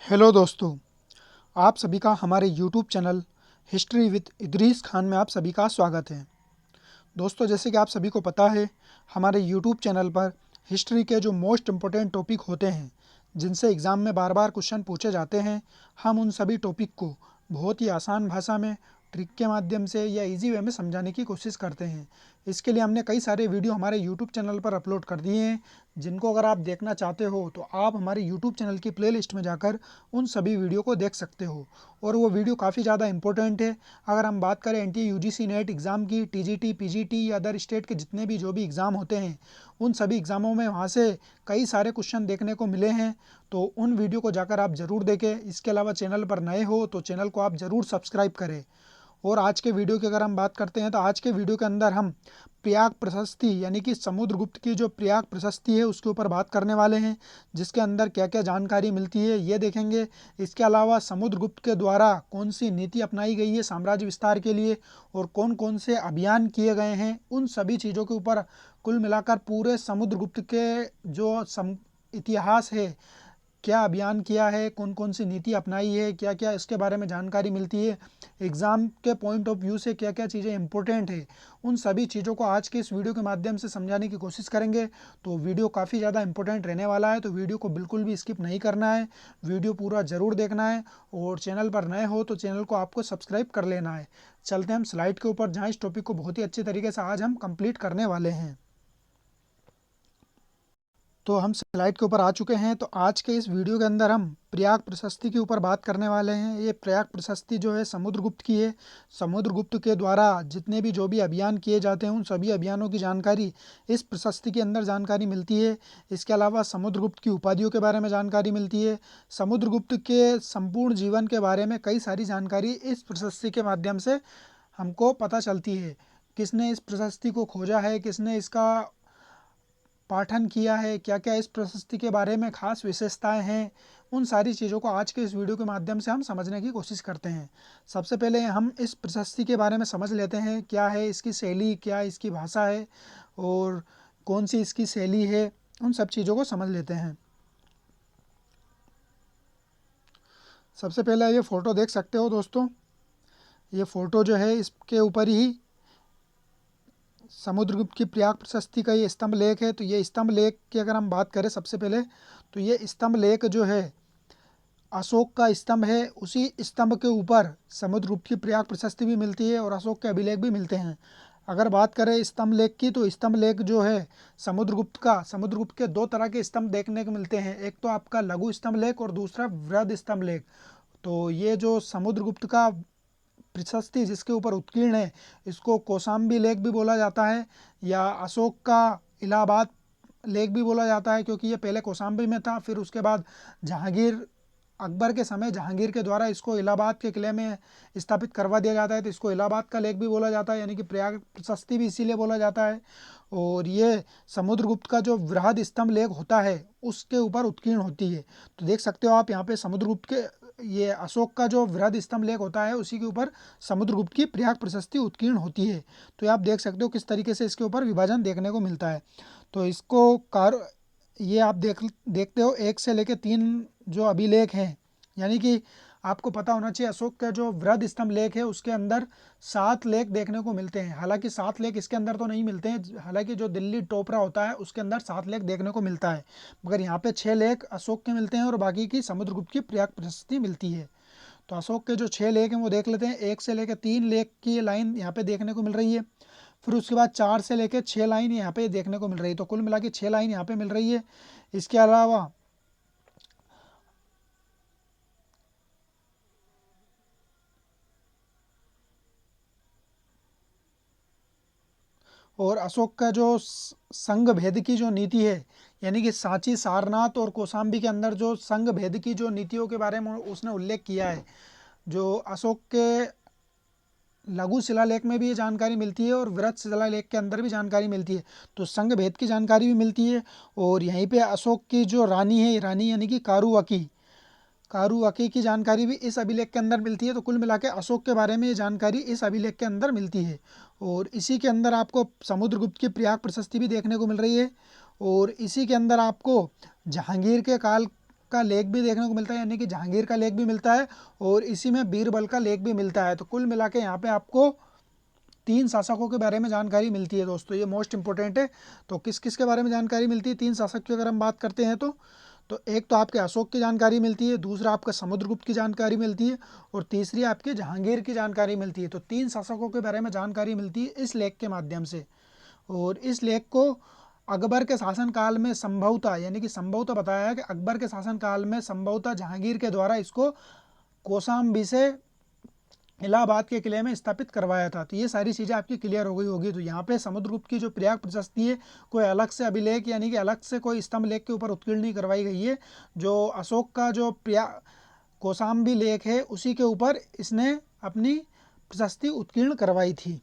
Hello दोस्तों, आप सभी का हमारे YouTube channel history with Idris Khan में आप सभी का स्वागत है। दोस्तों, जैसे कि आप सभी को पता है, हमारे यूट्यूब चैनल पर हिस्ट्री के जो मोस्ट इम्पोर्टेंट टॉपिक होते हैं, जिनसे एग्ज़ाम में बार बार क्वेश्चन पूछे जाते हैं, हम उन सभी टॉपिक को बहुत ही आसान भाषा में, ट्रिक के माध्यम से या इजी वे में समझाने की कोशिश करते हैं। इसके लिए हमने कई सारे वीडियो हमारे यूट्यूब चैनल पर अपलोड कर दिए हैं, जिनको अगर आप देखना चाहते हो तो आप हमारे यूट्यूब चैनल की प्लेलिस्ट में जाकर उन सभी वीडियो को देख सकते हो। और वो वीडियो काफ़ी ज़्यादा इंपॉर्टेंट है। अगर हम बात करें एनटीए यूजीसी नेट एग्ज़ाम की, टीजीटी, पीजीटी या अदर स्टेट के जितने भी जो भी एग्ज़ाम होते हैं, उन सभी एग्ज़ामों में वहाँ से कई सारे क्वेश्चन देखने को मिले हैं। तो उन वीडियो को जाकर आप ज़रूर देखें। इसके अलावा चैनल पर नए हो तो चैनल को आप ज़रूर सब्सक्राइब करें। और आज के वीडियो की अगर हम बात करते हैं तो आज के वीडियो के अंदर हम प्रयाग प्रशस्ति यानी कि समुद्रगुप्त की जो प्रयाग प्रशस्ति है उसके ऊपर बात करने वाले हैं, जिसके अंदर क्या क्या जानकारी मिलती है ये देखेंगे। इसके अलावा समुद्रगुप्त के द्वारा कौन सी नीति अपनाई गई है साम्राज्य विस्तार के लिए और कौन कौन से अभियान किए गए हैं, उन सभी चीज़ों के ऊपर कुल मिलाकर पूरे समुद्रगुप्त के जो इतिहास है, क्या अभियान किया है, कौन कौन सी नीति अपनाई है, क्या क्या इसके बारे में जानकारी मिलती है, एग्ज़ाम के पॉइंट ऑफ व्यू से क्या क्या चीज़ें इंपॉर्टेंट है, उन सभी चीज़ों को आज के इस वीडियो के माध्यम से समझाने की कोशिश करेंगे। तो वीडियो काफ़ी ज़्यादा इंपॉर्टेंट रहने वाला है, तो वीडियो को बिल्कुल भी स्किप नहीं करना है, वीडियो पूरा ज़रूर देखना है। और चैनल पर नए हो तो चैनल को आपको सब्सक्राइब कर लेना है। चलते हैं हम स्लाइड के ऊपर, जहाँ इस टॉपिक को बहुत ही अच्छे तरीके से आज हम कंप्लीट करने वाले हैं। तो हम स्लाइड के ऊपर आ चुके हैं। तो आज के इस वीडियो के अंदर हम प्रयाग प्रशस्ति के ऊपर बात करने वाले हैं। ये प्रयाग प्रशस्ति जो है समुद्रगुप्त की है। समुद्रगुप्त के द्वारा जितने भी जो भी अभियान किए जाते हैं उन सभी अभियानों की जानकारी इस प्रशस्ति के अंदर जानकारी मिलती है। इसके अलावा समुद्रगुप्त की उपाधियों के बारे में जानकारी मिलती है। समुद्रगुप्त के संपूर्ण जीवन के बारे में कई सारी जानकारी इस प्रशस्ति के माध्यम से हमको पता चलती है। किसने इस प्रशस्ति को खोजा है, किसने इसका पाठन किया है, क्या क्या इस प्रशस्ति के बारे में खास विशेषताएं हैं, उन सारी चीज़ों को आज के इस वीडियो के माध्यम से हम समझने की कोशिश करते हैं। सबसे पहले हम इस प्रशस्ति के बारे में समझ लेते हैं, क्या है इसकी शैली, क्या इसकी भाषा है और कौन सी इसकी शैली है, उन सब चीज़ों को समझ लेते हैं। सबसे पहले ये फ़ोटो देख सकते हो दोस्तों, ये फ़ोटो जो है इसके ऊपर ही समुद्रगुप्त की प्रयाग प्रशस्ति का ये स्तंभ लेख है। तो ये स्तंभ लेख की अगर हम बात करें सबसे पहले, तो ये स्तंभ लेख जो है अशोक का स्तंभ है। उसी स्तंभ के ऊपर समुद्रगुप्त की प्रयाग प्रशस्ति भी मिलती है और अशोक के अभिलेख भी मिलते हैं। अगर बात करें स्तंभ लेख की, तो स्तंभ लेख जो है समुद्रगुप्त के दो तरह के स्तंभ देखने को मिलते हैं। एक तो आपका लघु स्तंभ लेख और दूसरा वृहद स्तंभ लेख। तो ये जो समुद्रगुप्त का प्रशस्ति जिसके ऊपर उत्कीर्ण है, इसको कौशाम्बी लेख भी बोला जाता है या अशोक का इलाहाबाद लेख भी बोला जाता है, क्योंकि ये पहले कौशाम्बी में था, फिर उसके बाद जहांगीर अकबर के समय जहांगीर के द्वारा इसको इलाहाबाद के किले में स्थापित करवा दिया जाता है, तो इसको इलाहाबाद का लेख भी बोला जाता है, यानी कि प्रयाग प्रशस्ति भी इसीलिए बोला जाता है। और ये समुद्रगुप्त का जो वृहद स्तंभ लेख होता है उसके ऊपर उत्कीर्ण होती है। तो देख सकते हो आप यहाँ पे समुद्रगुप्त के, ये अशोक का जो वृहद स्तंभ लेख होता है उसी के ऊपर समुद्रगुप्त की प्रयाग प्रशस्ति उत्कीर्ण होती है। तो आप देख सकते हो किस तरीके से इसके ऊपर विभाजन देखने को मिलता है। तो इसको ये आप देखते हो 1 से लेकर 3 जो अभिलेख हैं, यानी कि आपको पता होना चाहिए अशोक का जो वृहद स्तंभ लेख है उसके अंदर 7 लेख देखने को मिलते हैं। हालांकि 7 लेख इसके अंदर तो नहीं मिलते हैं, हालांकि जो दिल्ली टोपरा होता है उसके अंदर 7 लेख देखने को मिलता है, मगर यहाँ पे 6 लेख अशोक के मिलते हैं और बाकी की समुद्रगुप्त की प्रयाग प्रशस्ति मिलती है। तो अशोक के जो 6 लेख हैं वो देख लेते हैं। 1 से लेकर 3 लेख की लाइन यहाँ पे देखने को मिल रही है, फिर उसके बाद 4 से लेकर 6 लाइन यहाँ पे देखने को मिल रही है। तो कुल मिला के 6 लाइन यहाँ पे मिल रही है। इसके अलावा और अशोक का जो संघ भेद की जो नीति है, यानी कि सांची, सारनाथ और कौशाम्बी के अंदर जो संघ भेद की जो नीतियों के बारे में उसने उल्लेख किया है, जो अशोक के लघु शिलालेख में भी ये जानकारी मिलती है और वृहद शिलालेख के अंदर भी जानकारी मिलती है। तो संघ भेद की जानकारी भी मिलती है। और यहीं पे अशोक की जो रानी है, रानी यानी कि कारुअकी की जानकारी भी इस अभिलेख के अंदर मिलती है। तो कुल मिला के अशोक के बारे में ये जानकारी इस अभिलेख के अंदर मिलती है। और इसी के अंदर आपको समुद्रगुप्त की प्रयाग प्रशस्ति भी देखने को मिल रही है। और इसी के अंदर आपको जहांगीर के काल का लेख भी देखने को मिलता है, यानी कि जहांगीर का लेख भी मिलता है, और इसी में बीरबल का लेख भी मिलता है। तो कुल मिला के यहाँ पे आपको 3 शासकों के बारे में जानकारी मिलती है दोस्तों, ये मोस्ट इंपॉर्टेंट है। तो किस किस के बारे में जानकारी मिलती है 3 शासक की अगर हम बात करते हैं तो एक तो आपके अशोक की जानकारी मिलती है, दूसरा आपका समुद्रगुप्त की जानकारी मिलती है, और तीसरी आपकी जहांगीर की जानकारी मिलती है। तो 3 शासकों के बारे में जानकारी मिलती है इस लेख के माध्यम से। और इस लेख को अकबर के शासनकाल में संभवतः, यानी कि संभवतः बताया है कि अकबर के शासनकाल में संभवतः जहांगीर के द्वारा इसको कौशाम्बी से इलाहाबाद के किले में स्थापित करवाया था। तो ये सारी चीज़ें आपकी क्लियर हो गई होगी। तो यहाँ पे समुद्रगुप्त की जो प्रयाग प्रशस्ति है, कोई अलग से अभिलेख यानी कि अलग से कोई स्तंभ लेख के ऊपर उत्कीर्ण नहीं करवाई गई है। जो अशोक का जो कौशाम्बी लेख है उसी के ऊपर इसने अपनी प्रशस्ति उत्कीर्ण करवाई थी।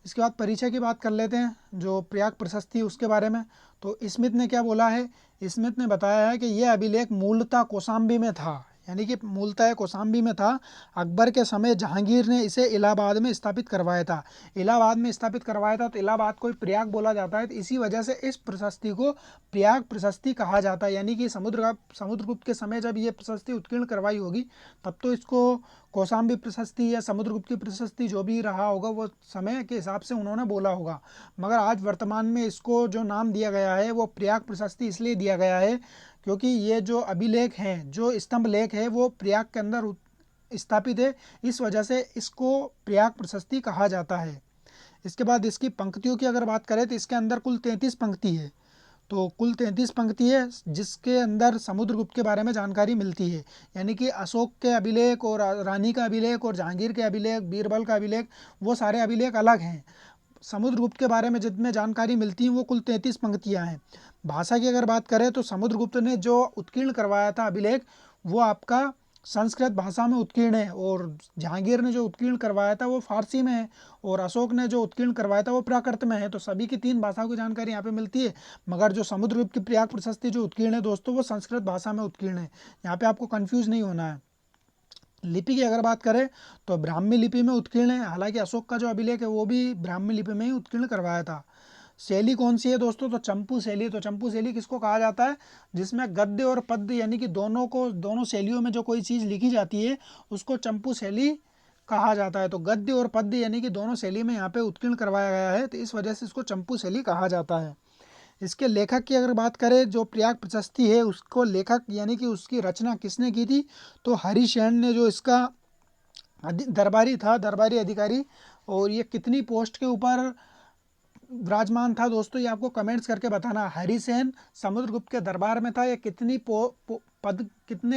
इसके बाद परिचय की बात कर लेते हैं, जो प्रयाग प्रशस्ति उसके बारे में। तो स्मिथ ने क्या बोला है, स्मिथ ने बताया है कि यह अभिलेख मूलतः कौशाम्बी में था, यानी कि मूलतः कौशाम्बी में था। अकबर के समय जहांगीर ने इसे इलाहाबाद में स्थापित करवाया था। इलाहाबाद में स्थापित करवाया था, तो इलाहाबाद को प्रयाग बोला जाता है, तो इसी वजह से इस प्रशस्ति को प्रयाग प्रशस्ति कहा जाता है। यानी कि समुद्रगुप्त के समय जब ये प्रशस्ति उत्कीर्ण करवाई होगी तब तो इसको कौशाम्बी प्रशस्ति या समुद्रगुप्त की प्रशस्ति जो भी रहा होगा वो समय के हिसाब से उन्होंने बोला होगा। मगर आज वर्तमान में इसको जो नाम दिया गया है वो प्रयाग प्रशस्ति इसलिए दिया गया है क्योंकि ये जो अभिलेख हैं, जो स्तंभ लेख है वो प्रयाग के अंदर स्थापित है, इस वजह से इसको प्रयाग प्रशस्ति कहा जाता है। इसके बाद इसकी पंक्तियों की अगर बात करें तो इसके अंदर कुल 33 पंक्ति है। तो कुल 33 पंक्ति है जिसके अंदर समुद्रगुप्त के बारे में जानकारी मिलती है। यानी कि अशोक के अभिलेख और रानी का अभिलेख और जहांगीर के अभिलेख, बीरबल का अभिलेख, वो सारे अभिलेख अलग हैं। समुद्रगुप्त के बारे में जितने जानकारी मिलती है वो कुल 33 पंक्तियाँ हैं। भाषा की अगर बात करें तो समुद्रगुप्त ने जो उत्कीर्ण करवाया था अभिलेख वो आपका संस्कृत भाषा में उत्कीर्ण है, और जहांगीर ने जो उत्कीर्ण करवाया था वो फारसी में है, और अशोक ने जो उत्कीर्ण करवाया था वो प्राकृत में है। तो सभी की 3 भाषाओं की जानकारी यहाँ पे मिलती है। मगर जो समुद्रगुप्त की प्रयाग प्रशस्ति जो उत्कीर्ण है दोस्तों वो संस्कृत भाषा में उत्कीर्ण है, यहाँ पे आपको कन्फ्यूज नहीं होना है। लिपि की अगर बात करें तो ब्राह्मी लिपि में उत्कीर्ण है, हालांकि अशोक का जो अभिलेख है वो भी ब्राह्मी लिपि में ही उत्कीर्ण करवाया था। शैली कौन सी है दोस्तों, तो चंपू शैली। तो चंपू शैली किसको कहा जाता है, जिसमें गद्य और पद्य यानी कि दोनों शैलियों में जो कोई चीज़ लिखी जाती है उसको चंपू शैली कहा जाता है। तो गद्य और पद्य यानी कि दोनों शैली में यहाँ पे उत्कीर्ण करवाया गया है, तो इस वजह से इसको चंपू शैली कहा जाता है। इसके लेखक की अगर बात करें, जो प्रयाग प्रशस्ति है उसको लेखक यानी कि उसकी रचना किसने की थी, तो हरिशेन ने, जो इसका दरबारी था, दरबारी अधिकारी। और ये कितनी पोस्ट के ऊपर विराजमान था दोस्तों, ये आपको कमेंट्स करके बताना। हरिसेन समुद्रगुप्त के दरबार में था या कितने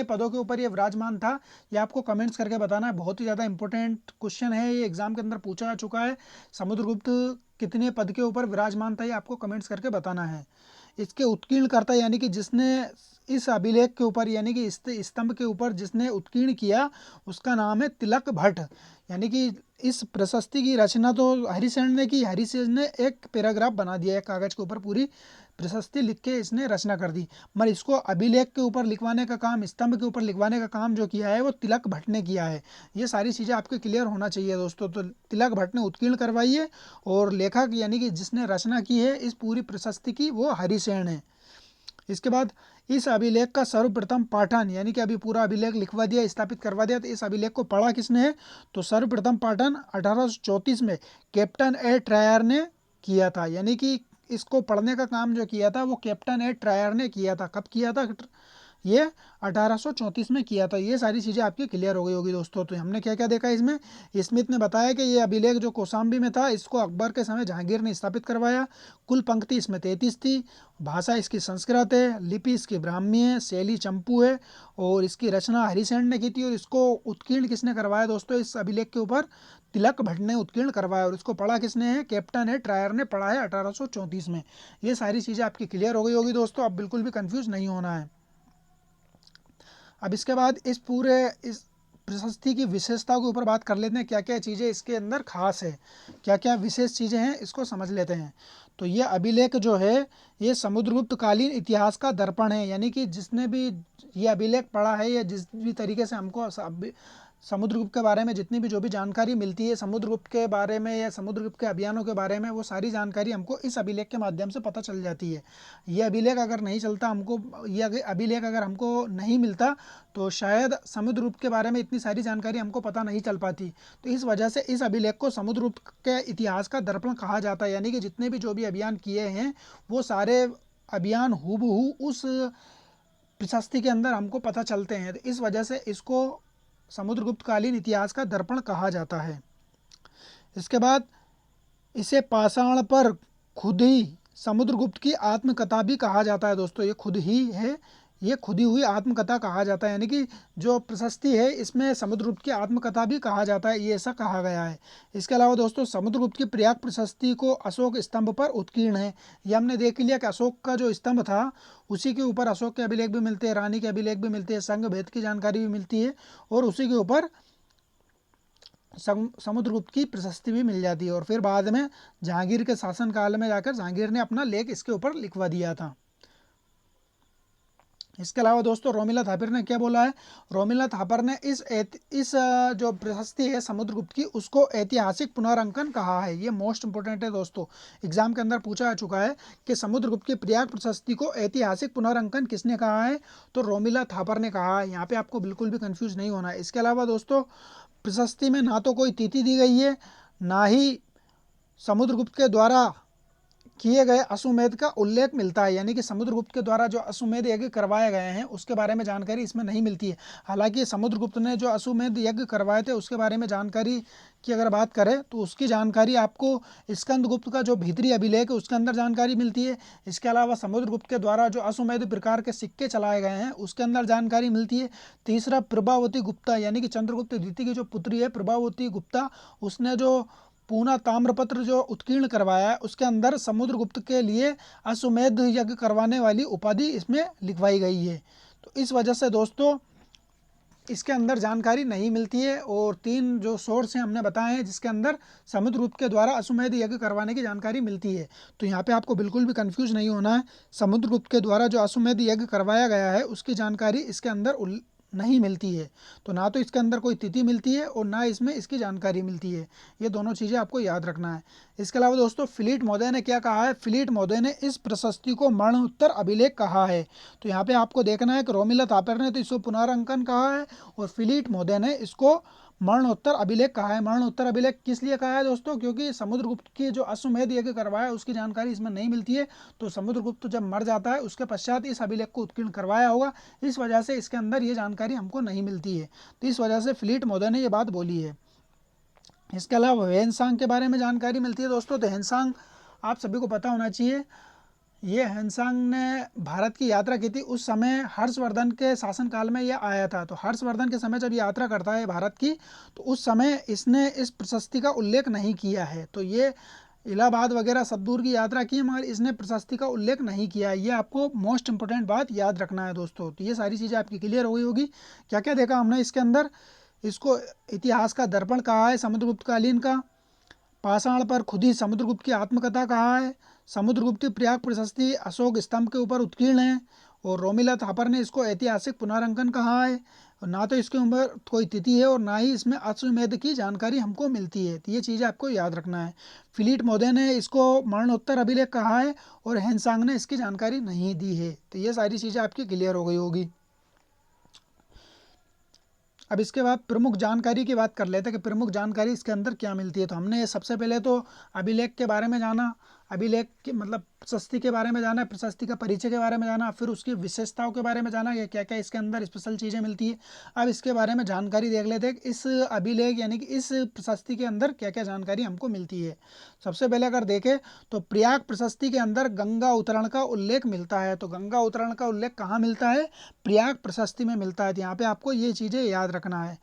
पदों के ऊपर ये विराजमान था, ये आपको कमेंट्स करके बताना है। बहुत ही ज़्यादा इंपॉर्टेंट क्वेश्चन है, ये एग्जाम के अंदर पूछा जा चुका है। समुद्रगुप्त कितने पद के ऊपर विराजमान था ये आपको कमेंट्स करके बताना है। इसके उत्कीर्णकर्ता यानी कि जिसने इस अभिलेख के ऊपर यानी कि इस स्तंभ के ऊपर जिसने उत्कीर्ण किया उसका नाम है तिलक भट्ट। यानी कि इस प्रशस्ति की रचना तो हरिसेन ने की, हरिसेन ने एक पैराग्राफ बना दिया, एक कागज के ऊपर पूरी प्रशस्ति लिख के इसने रचना कर दी। मगर इसको अभिलेख के ऊपर लिखवाने का काम, स्तंभ के ऊपर लिखवाने का काम जो किया है वो तिलक भट्ट ने किया है। ये सारी चीज़ें आपके क्लियर होना चाहिए दोस्तों। तो तिलक भट्ट ने उत्कीर्ण करवाई है, और लेखक यानी कि जिसने रचना की है इस पूरी प्रशस्ति की वो हरिसेन है। इसके बाद इस अभिलेख का सर्वप्रथम पाठन, यानी कि अभी पूरा अभिलेख लिखवा दिया, स्थापित करवा दिया, तो इस अभिलेख को पढ़ा किसने है, तो सर्वप्रथम पाठन 1834 में कैप्टन ए ट्रायर ने किया था। यानी कि इसको पढ़ने का काम जो किया था वो कैप्टन ए ट्रायर ने किया था। कब किया था, ये 1834 में किया था। ये सारी चीज़ें आपकी क्लियर हो गई होगी दोस्तों। तो हमने क्या क्या देखा इसमें, स्मिथ ने बताया कि ये अभिलेख जो कौशाम्बी में था इसको अकबर के समय जहांगीर ने स्थापित करवाया। कुल पंक्ति इसमें 33 थी। भाषा इसकी संस्कृत है, लिपि इसकी ब्राह्मी है, शैली चंपू है, और इसकी रचना हरिसेन ने की थी। और इसको उत्कीर्ण किसने करवाया दोस्तों, इस अभिलेख के ऊपर तिलक भट्ट ने उत्कीर्ण करवाया, और इसको पढ़ा किसने है, कैप्टन है ट्रायर ने पढ़ा है 1834 में। ये सारी चीज़ें आपकी क्लियर हो गई होगी दोस्तों, अब बिल्कुल भी कन्फ्यूज़ नहीं होना है। अब इसके बाद इस प्रशस्ति की विशेषता के ऊपर बात कर लेते हैं, क्या क्या चीज़ें इसके अंदर खास है, क्या क्या विशेष चीज़ें हैं, इसको समझ लेते हैं। तो ये अभिलेख जो है ये समुद्रगुप्त कालीन इतिहास का दर्पण है। यानी कि जिसने भी ये अभिलेख पढ़ा है या जिस भी तरीके से हमको समुद्रगुप्त के बारे में जितनी भी जो भी जानकारी मिलती है समुद्रगुप्त के बारे में या समुद्रगुप्त के अभियानों के बारे में, वो सारी जानकारी हमको इस अभिलेख के माध्यम से पता चल जाती है। ये अभिलेख अगर नहीं चलता हमको, ये अभिलेख अगर हमको नहीं मिलता तो शायद समुद्रगुप्त के बारे में इतनी सारी जानकारी हमको पता नहीं चल पाती। तो इस वजह से इस अभिलेख को समुद्रगुप्त के इतिहास का दर्पण कहा जाता है, यानी कि जितने भी जो भी अभियान किए हैं वो सारे अभियान हूबहू उस प्रशस्ति के अंदर हमको पता चलते हैं। तो इस वजह से इसको समुद्रगुप्तकालीन इतिहास का दर्पण कहा जाता है। इसके बाद इसे पाषाण पर खुद ही समुद्रगुप्त की आत्मकथा भी कहा जाता है। दोस्तों ये खुद ही है, ये खुदी हुई आत्मकथा कहा जाता है, यानी कि जो प्रशस्ति है इसमें समुद्रगुप्त की आत्मकथा भी कहा जाता है, ये ऐसा कहा गया है। इसके अलावा दोस्तों समुद्रगुप्त की प्रयाग प्रशस्ति को अशोक स्तंभ पर उत्कीर्ण है। ये हमने देख लिया कि अशोक का जो स्तंभ था उसी के ऊपर अशोक के अभिलेख भी मिलते हैं, रानी के अभिलेख भी मिलते हैं, संघ भेद की जानकारी भी मिलती है और उसी के ऊपर समुद्रगुप्त की प्रशस्ति भी मिल जाती है। और फिर बाद में जहांगीर के शासनकाल में जाकर जहांगीर ने अपना लेख इसके ऊपर लिखवा दिया था। इसके अलावा दोस्तों रोमिला थापर ने क्या बोला है, रोमिला थापर ने इस जो प्रशस्ति है समुद्रगुप्त की उसको ऐतिहासिक पुनरांकन कहा है। ये मोस्ट इंपोर्टेंट है दोस्तों, एग्जाम के अंदर पूछा जा चुका है कि समुद्रगुप्त की प्रयाग प्रशस्ति को ऐतिहासिक पुनरांकन किसने कहा है, तो रोमिला थापर ने कहा है। यहाँ पे आपको बिल्कुल भी कंफ्यूज नहीं होना है। इसके अलावा दोस्तों प्रशस्ति में ना तो कोई तिथि दी गई है, ना ही समुद्रगुप्त के द्वारा किए गए अश्वमेध का उल्लेख मिलता है, यानी कि समुद्रगुप्त के द्वारा जो अश्वमेध यज्ञ करवाए गए हैं उसके बारे में जानकारी इसमें नहीं मिलती है। हालांकि समुद्रगुप्त ने जो अश्वमेध यज्ञ करवाए थे उसके बारे में जानकारी की अगर बात करें तो उसकी जानकारी आपको स्कंदगुप्त का जो भीतरी अभिलेख है उसके अंदर जानकारी मिलती है। इसके अलावा समुद्रगुप्त के द्वारा जो अश्वमेध प्रकार के सिक्के चलाए गए हैं उसके अंदर जानकारी मिलती है। तीसरा प्रभावती गुप्ता, यानी कि चंद्रगुप्त द्वितीय की जो पुत्री है प्रभावती गुप्ता, उसने जो पूना ताम्रपत्र जो उत्कीर्ण करवाया है उसके अंदर समुद्रगुप्त के लिए अश्वमेध यज्ञ करवाने वाली उपाधि इसमें लिखवाई गई है। तो इस वजह से दोस्तों इसके अंदर जानकारी नहीं मिलती है। और 3 जो सोर्स हैं हमने बताए हैं जिसके अंदर समुद्रगुप्त के द्वारा अश्वमेध यज्ञ करवाने की जानकारी मिलती है। तो यहाँ पे आपको बिल्कुल भी कंफ्यूज नहीं होना है। समुद्रगुप्त के द्वारा जो अश्वमेध यज्ञ करवाया गया है उसकी जानकारी इसके अंदर नहीं मिलती है। तो ना तो इसके अंदर कोई तिथि मिलती है और ना इसमें इसकी जानकारी मिलती है। ये दोनों चीज़ें आपको याद रखना है। इसके अलावा दोस्तों फिलिट महोदय ने क्या कहा है, फिलिट महोदय ने इस प्रशस्ति को मरणोत्तर अभिलेख कहा है। तो यहाँ पे आपको देखना है कि रोमिला थापर ने तो इसको पुनरांकन कहा है और फिलिट महोदय ने इसको मरणोत्तर अभिलेख कहा है। मरणोत्तर अभिलेख किस लिए कहा है दोस्तों, क्योंकि समुद्रगुप्त की जो अश्वमेध यज्ञ करवाया उसकी जानकारी इसमें नहीं मिलती है। तो समुद्रगुप्त जब मर जाता है उसके पश्चात इस अभिलेख को उत्कीर्ण करवाया होगा, इस वजह से इसके अंदर ये जानकारी हमको नहीं मिलती है। तो इस वजह से फिलिट महोदय ने ये बात बोली है। इसके अलावा ह्वेनसांग के बारे में जानकारी मिलती है दोस्तों। तो ह्वेनसांग आप सभी को पता होना चाहिए, ये ह्वेनसांग ने भारत की यात्रा की थी। उस समय हर्षवर्धन के शासनकाल में यह आया था। तो हर्षवर्धन के समय जब यात्रा करता है भारत की तो उस समय इसने इस प्रशस्ति का उल्लेख नहीं किया है। तो ये इलाहाबाद वगैरह सब दूर की यात्रा की मगर इसने प्रशस्ति का उल्लेख नहीं किया है। ये आपको मोस्ट इंपोर्टेंट बात याद रखना है दोस्तों। तो ये सारी चीज़ें आपकी क्लियर हो गई होगी। क्या क्या देखा हमने इसके अंदर, इसको इतिहास का दर्पण कहा है समुद्रगुप्तकालीन का, पाषाण पर खुदी समुद्रगुप्त की आत्मकथा कहा है, समुद्रगुप्त की प्रयाग प्रशस्ति अशोक स्तंभ के ऊपर उत्कीर्ण है और रोमिला थापर ने इसको ऐतिहासिक पुनरांकन कहा है। और ना तो इसके ऊपर कोई तिथि है और ना ही इसमें अश्वमेध की जानकारी हमको मिलती है। तो ये चीज़ें आपको याद रखना है। फिलिट महोदय ने इसको मरणोत्तर अभिलेख कहा है और ह्वेनसांग ने इसकी जानकारी नहीं दी है। तो ये सारी चीज़ें आपकी क्लियर हो गई होगी। अब इसके बाद प्रमुख जानकारी की बात कर लेते हैं कि प्रमुख जानकारी इसके अंदर क्या मिलती है। तो हमने सबसे पहले तो अभिलेख के बारे में जाना, अभिलेख के मतलब प्रशस्ति के बारे में जाना, प्रशस्ति का परिचय के बारे में जाना, फिर उसकी विशेषताओं के बारे में जाना कि क्या क्या इसके अंदर स्पेशल चीज़ें मिलती है। अब इसके बारे में जानकारी देख लेते हैं कि इस अभिलेख यानी कि इस प्रशस्ति के अंदर क्या क्या जानकारी हमको मिलती है। सबसे पहले अगर देखें तो प्रयाग प्रशस्ति के अंदर गंगा उतरण का उल्लेख मिलता है। तो गंगा उतरण का उल्लेख कहाँ मिलता है, प्रयाग प्रशस्ति में मिलता है। तो यहाँ पे आपको ये चीज़ें याद रखना है।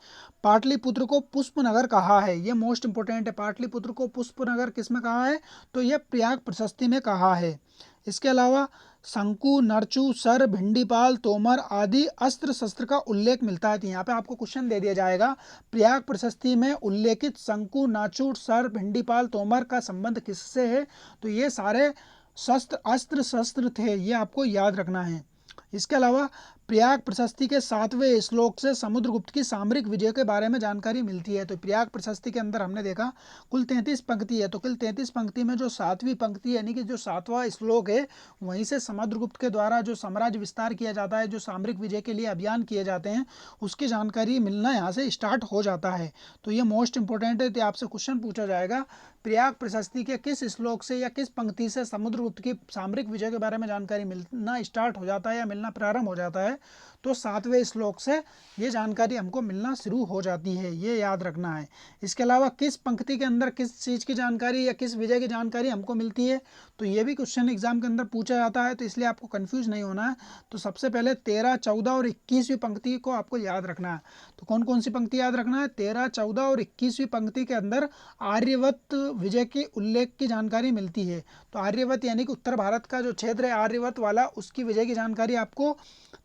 पाटलिपुत्र को पुष्पनगर कहा है, ये मोस्ट इंपोर्टेंट है। पाटलिपुत्र को पुष्पनगर किस में कहा है, तो ये प्रयाग प्रशस्ति में कहा है। इसके अलावा शंकु, नरचू, सर, भिंडीपाल, तोमर आदि अस्त्र शस्त्र का उल्लेख मिलता है। तो यहाँ पे आपको क्वेश्चन दे दिया जाएगा प्रयाग प्रशस्ति में उल्लेखित शंकु, नाचूर, सर, भिंडीपाल, तोमर का संबंध किससे है। तो ये सारे अस्त्र शस्त्र थे, ये आपको याद रखना है। इसके अलावा प्रयाग प्रशस्ति के 7वें श्लोक से समुद्रगुप्त की सामरिक विजय के बारे में जानकारी मिलती है। तो प्रयाग प्रशस्ति के अंदर हमने देखा कुल 33 पंक्ति है, तो कुल 33 पंक्ति में जो 7वीं पंक्ति यानी कि जो 7वां श्लोक है, वहीं से समुद्रगुप्त के द्वारा जो साम्राज्य विस्तार किया जाता है, जो सामरिक विजय के लिए अभियान किए जाते हैं, उसकी जानकारी मिलना यहाँ से स्टार्ट हो जाता है। तो ये मोस्ट इंपॉर्टेंट है। तो आपसे क्वेश्चन पूछा जाएगा प्रयाग प्रशस्ति के किस श्लोक से या किस पंक्ति से समुद्रगुप्त की सामरिक विजय के बारे में जानकारी मिलना स्टार्ट हो जाता है या मिलना प्रारंभ हो जाता है, तो 7वें श्लोक से ये जानकारी हमको मिलना शुरू हो जाती है, ये याद रखना है। इसके अलावा किस पंक्ति के अंदर किस चीज़ की जानकारी या किस विजय की जानकारी हमको मिलती है, तो ये भी क्वेश्चन एग्जाम के अंदर पूछा जाता है, तो इसलिए आपको कंफ्यूज नहीं होना है। तो सबसे पहले 13, 14 और 21वीं पंक्ति को आपको याद रखना है। तो कौन कौन सी पंक्ति याद रखना है? 13, 14 और 21वीं पंक्ति के अंदर आर्यवत विजय के उल्लेख की जानकारी मिलती है। तो आर्यवत यानी कि उत्तर भारत का जो क्षेत्र है आर्यवत वाला, उसकी विजय की जानकारी आपको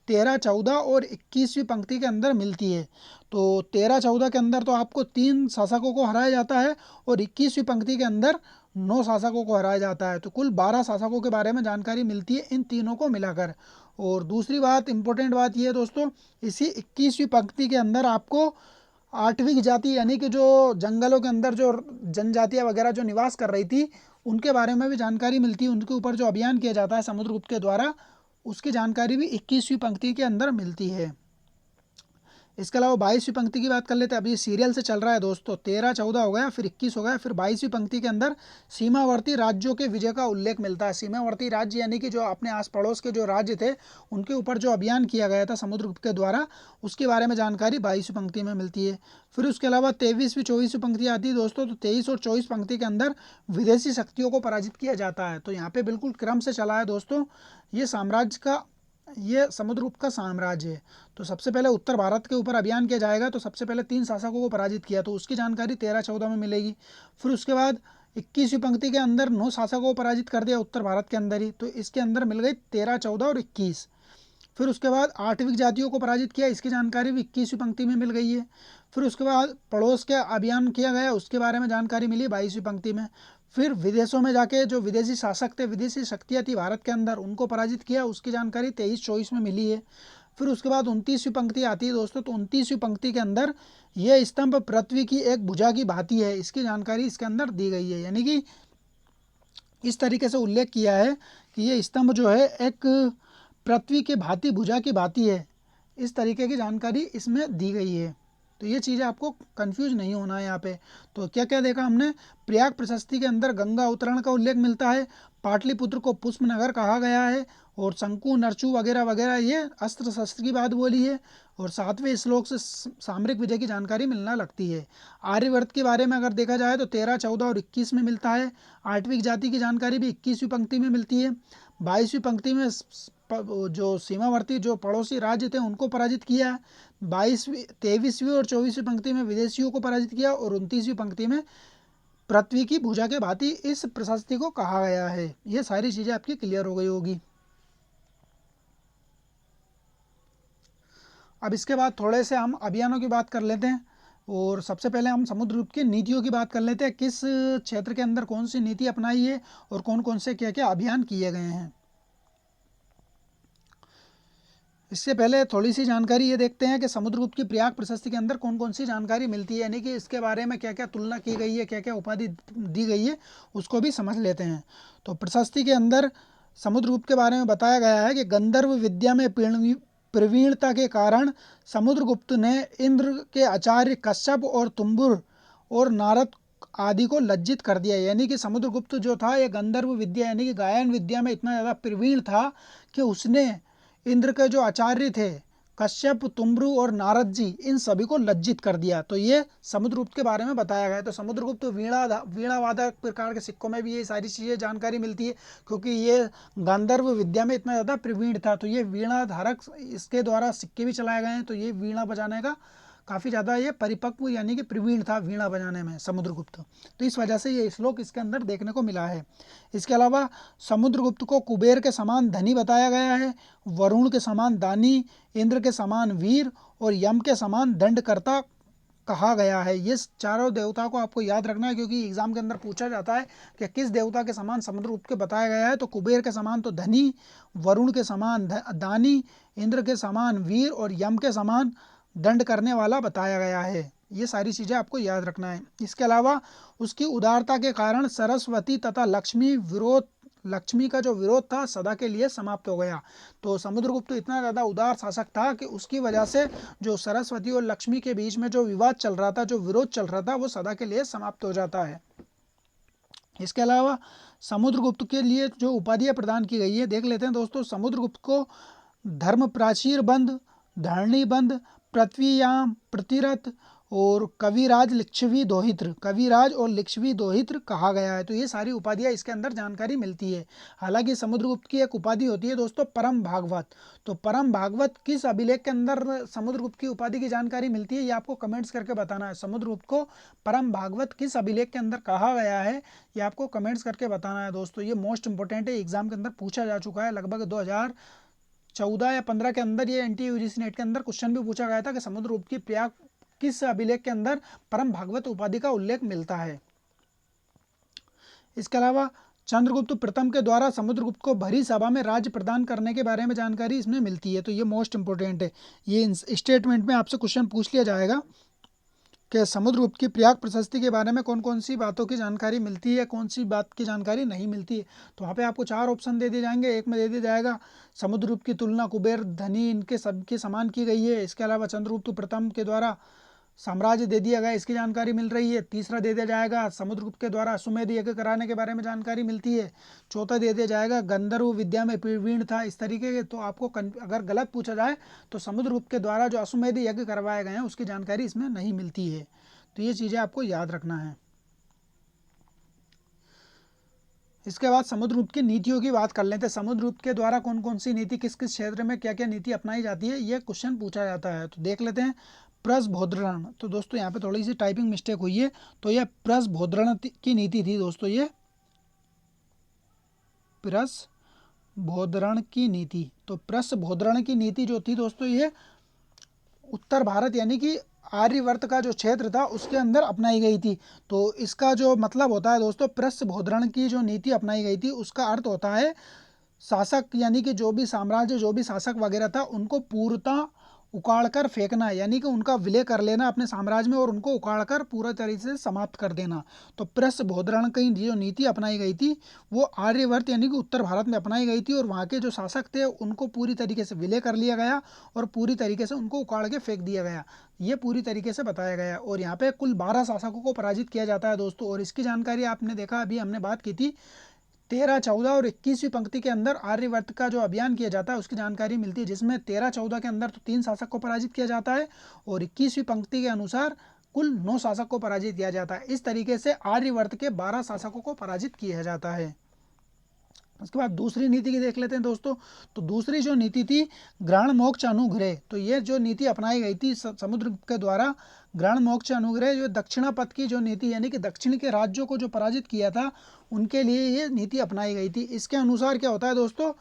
13, 14 और 21वीं पंक्ति के अंदर मिलती है। तो 13, 14 के अंदर तो आपको 3 शासकों को हराया जाता है और 21वीं पंक्ति के अंदर 9 शासकों को हराया जाता है। तो कुल 12 शासकों के बारे में जानकारी मिलती है इन तीनों को मिलाकर। और दूसरी बात, इंपॉर्टेंट बात ये है दोस्तों, इसी 21वीं पंक्ति के अंदर आपको 8वीं जाति यानी कि जो जंगलों के अंदर जो जनजातियाँ वगैरह जो निवास कर रही थी, उनके बारे में भी जानकारी मिलती है। उनके ऊपर जो अभियान किया जाता है समुद्रगुप्त के द्वारा, उसकी जानकारी भी 21वीं पंक्ति के अंदर मिलती है। इसके अलावा 22वीं पंक्ति की बात कर लेते हैं। अभी सीरियल से चल रहा है दोस्तों, 13, 14 हो गया, फिर 21 हो गया, फिर 22वीं पंक्ति के अंदर सीमावर्ती राज्यों के विजय का उल्लेख मिलता है। सीमावर्ती राज्य यानी कि जो अपने आस पड़ोस के जो राज्य थे, उनके ऊपर जो अभियान किया गया था समुद्रगुप्त के द्वारा, उसके बारे में जानकारी 22वीं पंक्ति में मिलती है। फिर उसके अलावा 23वीं, 24वीं पंक्ति आती है दोस्तों। तो 23 और 24 पंक्ति के अंदर विदेशी शक्तियों को पराजित किया जाता है। तो यहाँ पे बिल्कुल क्रम से चला है दोस्तों। ये समुद्रगुप्त का साम्राज्य है। तो सबसे पहले उत्तर भारत के ऊपर अभियान किया जाएगा, तो सबसे पहले 3 शासकों को पराजित किया, तो उसकी जानकारी 13, 14 में मिलेगी। फिर उसके बाद 21वीं पंक्ति के अंदर 9 शासकों को पराजित कर दिया उत्तर भारत के अंदर ही, तो इसके अंदर मिल गई 13, 14 और 21। फिर उसके बाद 8वीं जातियों को पराजित किया, इसकी जानकारी भी 21वीं पंक्ति में मिल गई है। फिर उसके बाद पड़ोस के अभियान किया गया, उसके बारे में जानकारी मिली 22वीं पंक्ति में। फिर विदेशों में जाके जो विदेशी शासक थे, विदेशी शक्तियाँ थी भारत के अंदर, उनको पराजित किया, उसकी जानकारी 23, 24 में मिली है। फिर उसके बाद 29वीं पंक्ति आती है दोस्तों। तो 29वीं पंक्ति के अंदर यह स्तंभ पृथ्वी की एक भुजा की भांति है, इसकी जानकारी इसके अंदर दी गई है। यानी कि इस तरीके से उल्लेख किया है कि ये स्तंभ जो है एक पृथ्वी के भांति, भुजा की भांति है, इस तरीके की जानकारी इसमें दी गई है। तो ये चीज़ें आपको कंफ्यूज नहीं होना है यहाँ पे। तो क्या क्या देखा हमने? प्रयाग प्रशस्ति के अंदर गंगा अवतरण का उल्लेख मिलता है, पाटलिपुत्र को पुष्पनगर कहा गया है, और शंकु, नरचू वगैरह वगैरह ये अस्त्र शस्त्र की बात बोली है, और 7वें श्लोक से सामरिक विजय की जानकारी मिलना लगती है। आर्यवर्त के बारे में अगर देखा जाए तो 13, 14 और 21 में मिलता है। 8वीं जाति की जानकारी भी 21वीं पंक्ति में मिलती है। 22वीं पंक्ति में जो सीमावर्ती जो पड़ोसी राज्य थे उनको पराजित किया। 23वीं और 24वीं पंक्ति में विदेशियों को पराजित किया, और 29वीं पंक्ति में पृथ्वी की भुजा के भांति इस प्रशस्ति को कहा गया है। ये सारी चीज़ें आपकी क्लियर हो गई होगी। अब इसके बाद थोड़े से हम अभियानों की बात कर लेते हैं, और सबसे पहले हम समुद्रगुप्त की नीतियों की बात कर लेते हैं। किस क्षेत्र के अंदर कौन सी नीति अपनाई है और कौन कौन से क्या क्या अभियान किए गए हैं। इससे पहले थोड़ी सी जानकारी ये देखते हैं कि समुद्रगुप्त की प्रयाग प्रशस्ति के अंदर कौन कौन सी जानकारी मिलती है, यानी कि इसके बारे में क्या क्या तुलना की गई है, क्या क्या उपाधि दी गई है, उसको भी समझ लेते हैं। तो प्रशस्ति के अंदर समुद्रगुप्त के बारे में बताया गया है कि गंधर्व विद्या में प्रवीणता के कारण समुद्रगुप्त ने इंद्र के आचार्य कश्यप और तुम्बुर और नारद आदि को लज्जित कर दिया। यानी कि समुद्रगुप्त जो था ये गंधर्व विद्या यानी कि गायन विद्या में इतना ज़्यादा प्रवीण था कि उसने इंद्र के जो आचार्य थे कश्यप, तुम्ब्रु और नारद जी, इन सभी को लज्जित कर दिया। तो ये समुद्रगुप्त के बारे में बताया गया है। तो समुद्रगुप्त वीणावादक प्रकार के सिक्कों में भी ये सारी चीज़ें जानकारी मिलती है, क्योंकि ये गांधर्व विद्या में इतना ज़्यादा प्रवीण था। तो ये वीणा धारक, इसके द्वारा सिक्के भी चलाए गए हैं। तो ये वीणा बजाने का काफ़ी ज़्यादा ये परिपक्व यानी कि प्रवीण था वीणा बजाने में समुद्रगुप्त। तो इस वजह से ये श्लोक इसके अंदर देखने को मिला है। इसके अलावा समुद्रगुप्त को कुबेर के समान धनी बताया गया है, वरुण के समान दानी, इंद्र के समान वीर और यम के समान दंडकर्ता कहा गया है। ये चारों देवता को आपको याद रखना है, क्योंकि एग्जाम के अंदर पूछा जाता है कि किस देवता के समान समुद्रगुप्त के बताया गया है। तो कुबेर के समान तो धनी, वरुण के समान दानी, इंद्र के समान वीर और यम के समान दंड करने वाला बताया गया है। ये सारी चीज़ें आपको याद रखना है। इसके अलावा उसकी उदारता के कारण सरस्वती तथा लक्ष्मी का जो विरोध था सदा के लिए समाप्त हो गया। तो समुद्रगुप्त तो इतना ज़्यादा उदार शासक था कि उसकी वजह से जो सरस्वती और लक्ष्मी के बीच में जो विवाद चल रहा था, जो विरोध चल रहा था, वो सदा के लिए समाप्त हो जाता है। इसके अलावा समुद्रगुप्त के लिए जो उपाधियां प्रदान की गई है देख लेते हैं दोस्तों। समुद्रगुप्त को धर्म प्राचीर बंद, धरणी बंद, पृथ्वीयाम प्रतिरथ और कविराज और लिच्छवी दोहित्र कहा गया है। तो ये सारी उपाधियां इसके अंदर जानकारी मिलती है। हालांकि समुद्रगुप्त की एक उपाधि होती है दोस्तों परम भागवत। तो परम भागवत किस अभिलेख के अंदर समुद्रगुप्त की उपाधि की जानकारी मिलती है, ये आपको कमेंट्स करके बताना है। समुद्रगुप्त को परम भागवत किस अभिलेख के अंदर कहा गया है, ये आपको कमेंट्स करके बताना है दोस्तों। ये मोस्ट इंपॉर्टेंट है, एग्जाम के अंदर पूछा जा चुका है। लगभग 2014 या 15 के अंदर ये NTUGC नेट के अंदर क्वेश्चन भी पूछा गया था कि समुद्रगुप्त की प्रयाग किस अभिलेख के अंदर परम भागवत उपाधि का उल्लेख मिलता है। इसके अलावा चंद्रगुप्त प्रथम के द्वारा समुद्रगुप्त को भरी सभा में राज्य प्रदान करने के बारे में जानकारी इसमें मिलती है। तो ये मोस्ट इंपॉर्टेंट है। ये स्टेटमेंट में आपसे क्वेश्चन पूछ लिया जाएगा कि समुद्रगुप्त की प्रयाग प्रशस्ति के बारे में कौन कौन सी बातों की जानकारी मिलती है, कौन सी बात की जानकारी नहीं मिलती है। तो वहाँ पे आपको 4 ऑप्शन दे दिए जाएंगे। एक में दे दिया जाएगा समुद्रगुप्त की तुलना कुबेर, धनी इनके सबके समान की गई है। इसके अलावा चंद्रगुप्त प्रथम के द्वारा साम्राज्य दे दिया गया, इसकी जानकारी मिल रही है। तीसरा दे दिया जाएगा समुद्रगुप्त के द्वारा अश्वमेध यज्ञ कराने के बारे में जानकारी मिलती है। चौथा दे दिया जाएगा गंधर्व विद्या में प्रवीण था, इस तरीके के। तो आपको अगर गलत पूछा जाए तो समुद्रगुप्त के द्वारा जो अश्वमेध यज्ञ करवाए गए हैं उसकी जानकारी इसमें नहीं मिलती है। तो ये चीज़ें आपको याद रखना है। इसके बाद समुद्रगुप्त की नीतियों की बात कर लेते हैं। समुद्रगुप्त के द्वारा कौन कौन सी नीति, किस किस क्षेत्र में क्या क्या नीति अपनाई जाती है, ये क्वेश्चन पूछा जाता है। तो देख लेते हैं। प्रस्भोद्रण, तो दोस्तों यहाँ पे थोड़ी सी टाइपिंग मिस्टेक हुई है। तो यह प्रस्भोद्रण की नीति थी दोस्तों, ये प्रस्भोद्रण की नीति। तो प्रस्भोद्रण की नीति जो थी दोस्तों, ये उत्तर भारत यानी कि आर्यवर्त का जो क्षेत्र था उसके अंदर अपनाई गई थी। तो इसका जो मतलब होता है दोस्तों, प्रस्भोद्रण की जो नीति अपनाई गई थी उसका अर्थ होता है शासक यानी कि जो भी साम्राज्य, जो भी शासक वगैरह था, उनको पूर्णतः उखाड़ कर फेंकना, यानी कि उनका विलय कर लेना अपने साम्राज्य में और उनको उखाड़ कर पूरा तरीके से समाप्त कर देना। तो प्रस्भोद्रण की जो नीति अपनाई गई थी वो आर्यवर्त यानी कि उत्तर भारत में अपनाई गई थी, और वहाँ के जो शासक थे उनको पूरी तरीके से विलय कर लिया गया और पूरी तरीके से उनको उखाड़ के फेंक दिया गया। ये पूरी तरीके से बताया गया। और यहाँ पे कुल 12 शासकों को पराजित किया जाता है दोस्तों। और इसकी जानकारी आपने देखा, अभी हमने बात की थी 13, 14 और 21वीं पंक्ति के अंदर आर्यवर्त का जो अभियान किया जाता है उसकी जानकारी मिलती है, जिसमें 13, 14 के अंदर तो 3 शासक को पराजित किया जाता है और 21वीं पंक्ति के अनुसार कुल 9 शासक को पराजित किया जाता है। इस तरीके से आर्यवर्त के 12 शासकों को पराजित किया जाता है। उसके बाद दूसरी नीति की देख लेते हैं दोस्तों। तो दूसरी जो नीति थी ग्रहण मोक्ष अनुग्रह। तो ये जो नीति अपनाई गई थी समुद्र के द्वारा, ग्रहण मोक्ष अनुग्रह, जो दक्षिणा पथ की जो नीति यानी कि दक्षिण के राज्यों को जो पराजित किया था उनके लिए ये नीति अपनाई गई थी। इसके अनुसार क्या होता है दोस्तों,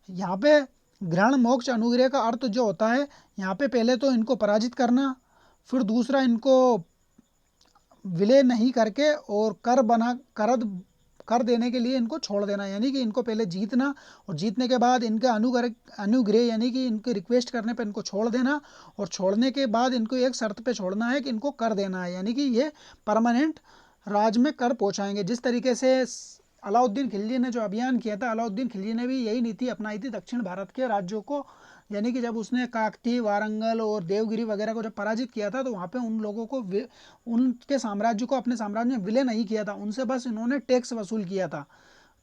यहाँ पे ग्रहण मोक्ष अनुग्रह का अर्थ जो होता है, यहाँ पे पहले तो इनको पराजित करना, फिर दूसरा इनको विलय नहीं करके और कर देने के लिए इनको छोड़ देना, यानी कि इनको पहले जीतना और जीतने के बाद इनका अनुग्रह यानी कि इनके रिक्वेस्ट करने पर इनको छोड़ देना, और छोड़ने के बाद इनको एक शर्त पे छोड़ना है कि इनको कर देना है, यानी कि ये परमानेंट राज में कर पहुंचाएंगे। जिस तरीके से अलाउद्दीन खिलजी ने जो अभियान किया था, अलाउद्दीन खिलजी ने भी यही नीति अपनाई थी दक्षिण भारत के राज्यों को, यानी कि जब उसने काकती, वारंगल और देवगिरी वगैरह को जब पराजित किया था तो वहाँ पे उन लोगों को उनके साम्राज्य को अपने साम्राज्य में विलय नहीं किया था, उनसे बस इन्होंने टैक्स वसूल किया था।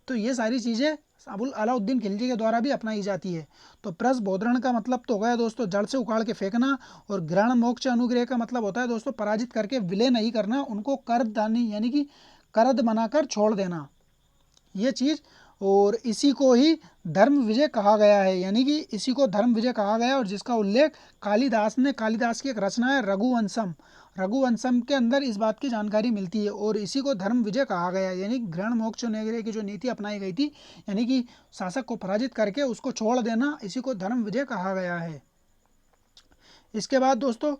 तो ये सारी चीज़ें अलाउद्दीन खिलजी के द्वारा भी अपनाई जाती है। तो प्रस्भोद्रण का मतलब तो हो गया दोस्तों जड़ से उखाड़ के फेंकना, और ग्रहण मोक्ष अनुग्रह का मतलब होता है दोस्तों पराजित करके विलय नहीं करना, उनको करदानी यानी कि करद बनाकर छोड़ देना, ये चीज़। और इसी को ही धर्म विजय कहा गया है, यानी कि इसी को धर्म विजय कहा गया, और जिसका उल्लेख कालिदास की एक रचना है रघुवंशम के अंदर इस बात की जानकारी मिलती है, और इसी को धर्म विजय कहा गया है। यानी ग्रहण मोक्ष अनुग्रह की जो नीति अपनाई गई थी, यानी कि शासक को पराजित करके उसको छोड़ देना, इसी को धर्म विजय कहा गया है। इसके बाद दोस्तों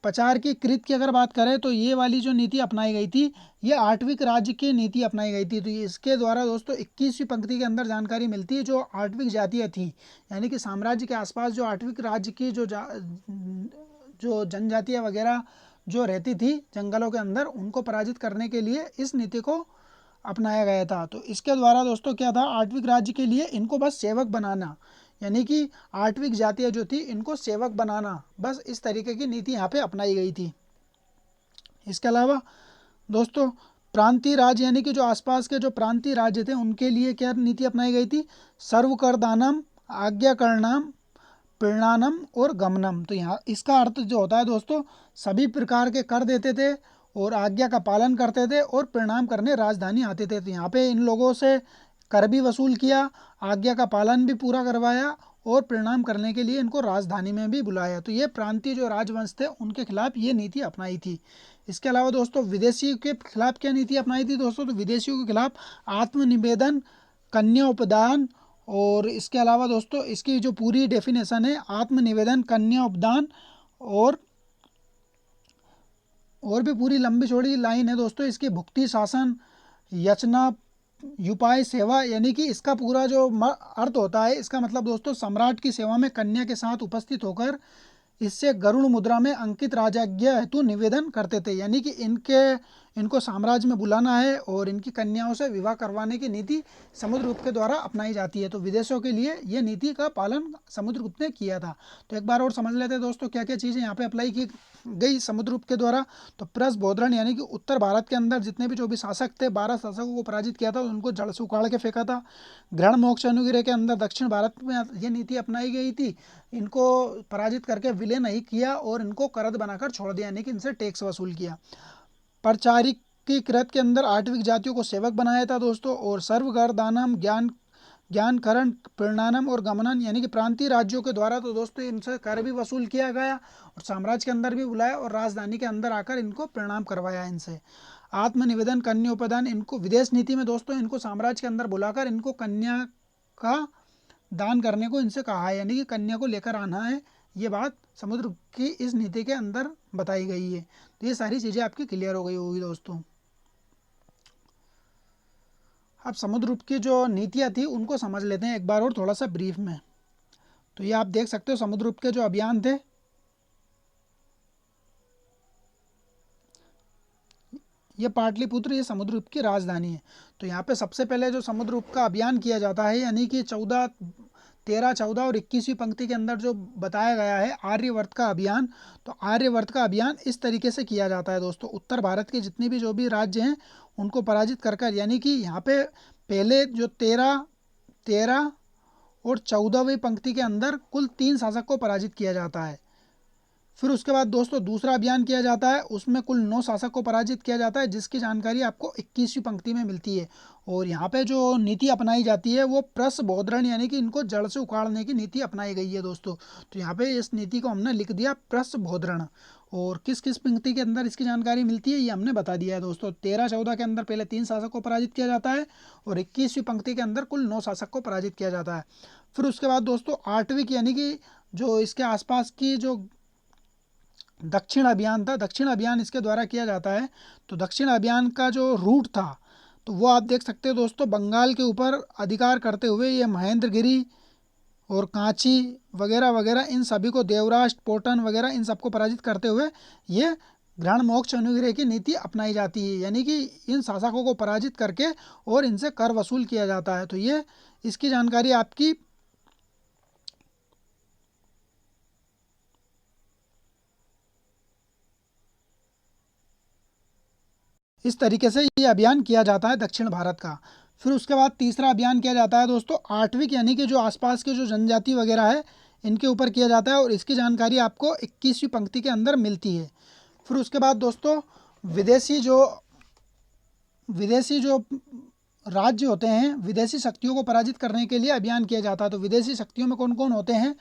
प्रचार की कृत की अगर बात करें तो ये वाली जो नीति अपनाई गई थी ये आठविक राज्य की नीति अपनाई गई थी। तो इसके द्वारा दोस्तों 21वीं पंक्ति के अंदर जानकारी मिलती है जो आठविक जातियाँ थी, यानी कि साम्राज्य के आसपास जो आठविक राज्य की जो जनजातियाँ वगैरह जो रहती थी जंगलों के अंदर, उनको पराजित करने के लिए इस नीति को अपनाया गया था। तो इसके द्वारा दोस्तों क्या था, आठविक राज्य के लिए इनको बस सेवक बनाना, यानी कि आठविक जातियाँ जो थी इनको सेवक बनाना, बस इस तरीके की नीति यहाँ पे अपनाई गई थी। इसके अलावा दोस्तों प्रांतीय राज्य यानी कि जो आसपास के जो प्रांतीय राज्य थे उनके लिए क्या नीति अपनाई गई थी, सर्वकरदानम, आज्ञाकरणाम, प्रीणानम और गमनम। तो यहाँ इसका अर्थ जो होता है दोस्तों, सभी प्रकार के कर देते थे और आज्ञा का पालन करते थे और प्रणाम करने राजधानी आते थे। तो यहाँ पे इन लोगों से कर भी वसूल किया, आज्ञा का पालन भी पूरा करवाया और प्रणाम करने के लिए इनको राजधानी में भी बुलाया। तो ये प्रांतीय जो राजवंश थे उनके खिलाफ ये नीति अपनाई थी। इसके अलावा दोस्तों विदेशियों के खिलाफ क्या नीति अपनाई थी दोस्तों, तो विदेशियों के खिलाफ आत्मनिवेदन, कन्या उपदान, और इसके अलावा दोस्तों इसकी जो पूरी डेफिनेशन है, आत्मनिवेदन, कन्या उपदान और भी पूरी लंबी चौड़ी लाइन है दोस्तों इसकी, भुक्ति शासन, याचना उपाय सेवा, यानी कि इसका पूरा जो अर्थ होता है, इसका मतलब दोस्तों सम्राट की सेवा में कन्या के साथ उपस्थित होकर इससे गरुड़ मुद्रा में अंकित राजाज्ञा हेतु निवेदन करते थे, यानी कि इनको साम्राज्य में बुलाना है और इनकी कन्याओं से विवाह करवाने की नीति समुद्रगुप्त के द्वारा अपनाई जाती है। तो विदेशों के लिए ये नीति का पालन समुद्रगुप्त ने किया था। तो एक बार और समझ लेते हैं दोस्तों क्या क्या चीज़ें यहाँ पे अप्लाई की गई समुद्रगुप्त के द्वारा। तो प्रसबोधरण यानी कि उत्तर भारत के अंदर जितने भी जो भी शासक थे 12 शासकों को पराजित किया था, उनको जड़ से उखाड़ के फेंका था। ग्रहण मोक्ष अनुग्रह के अंदर दक्षिण भारत में ये नीति अपनाई गई थी, इनको पराजित करके विलय नहीं किया और इनको करद बनाकर छोड़ दिया, यानी कि इनसे टैक्स वसूल किया। परचारिक की कृत के अंदर आठविक जातियों को सेवक बनाया था दोस्तों, और सर्वगरदानम, ज्ञानकरण, प्रीणानम और गमनन, यानी कि प्रांतीय राज्यों के द्वारा तो दोस्तों इनसे कर भी वसूल किया गया और साम्राज्य के अंदर भी बुलाया और राजधानी के अंदर आकर इनको प्रणाम करवाया इनसे। आत्मनिवेदन, कन्या उपदान, इनको विदेश नीति में दोस्तों इनको साम्राज्य के अंदर बुलाकर इनको कन्या का दान करने को इनसे कहा है, यानी कि कन्या को लेकर आना है। ये बात समुद्र की इस नीति के अंदर बताई गई है। तो ये सारी चीज़ें आपकी क्लियर हो गई होगी दोस्तों। अब समुद्रगुप्त की जो नीतियाँ थी उनको समझ लेते हैं एक बार और थोड़ा सा ब्रीफ में। तो ये आप देख सकते हो समुद्रगुप्त के जो अभियान थे, ये पाटलिपुत्र ये समुद्रगुप्त की राजधानी है। तो यहाँ पे सबसे पहले जो समुद्रगुप्त का अभियान किया जाता है, यानी कि 13, 14 और 21वीं पंक्ति के अंदर जो बताया गया है आर्यवर्त का अभियान। तो आर्यवर्त का अभियान इस तरीके से किया जाता है दोस्तों, उत्तर भारत के जितने भी जो भी राज्य हैं उनको पराजित कर, यानी कि यहाँ पे पहले जो 13 और 14वीं पंक्ति के अंदर कुल 3 शासक को पराजित किया जाता है। फिर उसके बाद दोस्तों दूसरा अभियान किया जाता है, उसमें कुल 9 शासक को पराजित किया जाता है, जिसकी जानकारी आपको 21वीं पंक्ति में मिलती है। और यहाँ पे जो नीति अपनाई जाती है वो प्रसबोधरण, यानी कि इनको जड़ से उखाड़ने की नीति अपनाई गई है दोस्तों। तो यहाँ पे इस नीति को हमने लिख दिया प्रसबोधरण। और किस किस पंक्ति के अंदर इसकी जानकारी मिलती है ये हमने बता दिया है दोस्तों। 13, 14 के अंदर पहले 3 शासक को पराजित किया जाता है और 21वीं पंक्ति के अंदर कुल 9 शासक को पराजित किया जाता है। फिर उसके बाद दोस्तों आठवीं यानी कि जो इसके आसपास की जो दक्षिण अभियान था, दक्षिण अभियान इसके द्वारा किया जाता है। तो दक्षिण अभियान का जो रूट था तो वो आप देख सकते हो दोस्तों, बंगाल के ऊपर अधिकार करते हुए ये महेंद्रगिरी और कांची वगैरह वगैरह इन सभी को, देवराष्ट्र, पोटन वगैरह इन सबको पराजित करते हुए ये ग्रहण मोक्ष अनुग्रह की नीति अपनाई जाती है, यानी कि इन शासकों को पराजित करके और इनसे कर वसूल किया जाता है। तो ये इसकी जानकारी आपकी इस तरीके से ये अभियान किया जाता है दक्षिण भारत का। फिर उसके बाद तीसरा अभियान किया जाता है दोस्तों आठवीं, यानी कि जो आसपास के जो जनजाति वगैरह है इनके ऊपर किया जाता है और इसकी जानकारी आपको 21वीं पंक्ति के अंदर मिलती है। फिर उसके बाद दोस्तों विदेशी जो राज्य होते हैं, विदेशी शक्तियों को पराजित करने के लिए अभियान किया जाता है। तो विदेशी शक्तियों में कौन कौन होते हैं,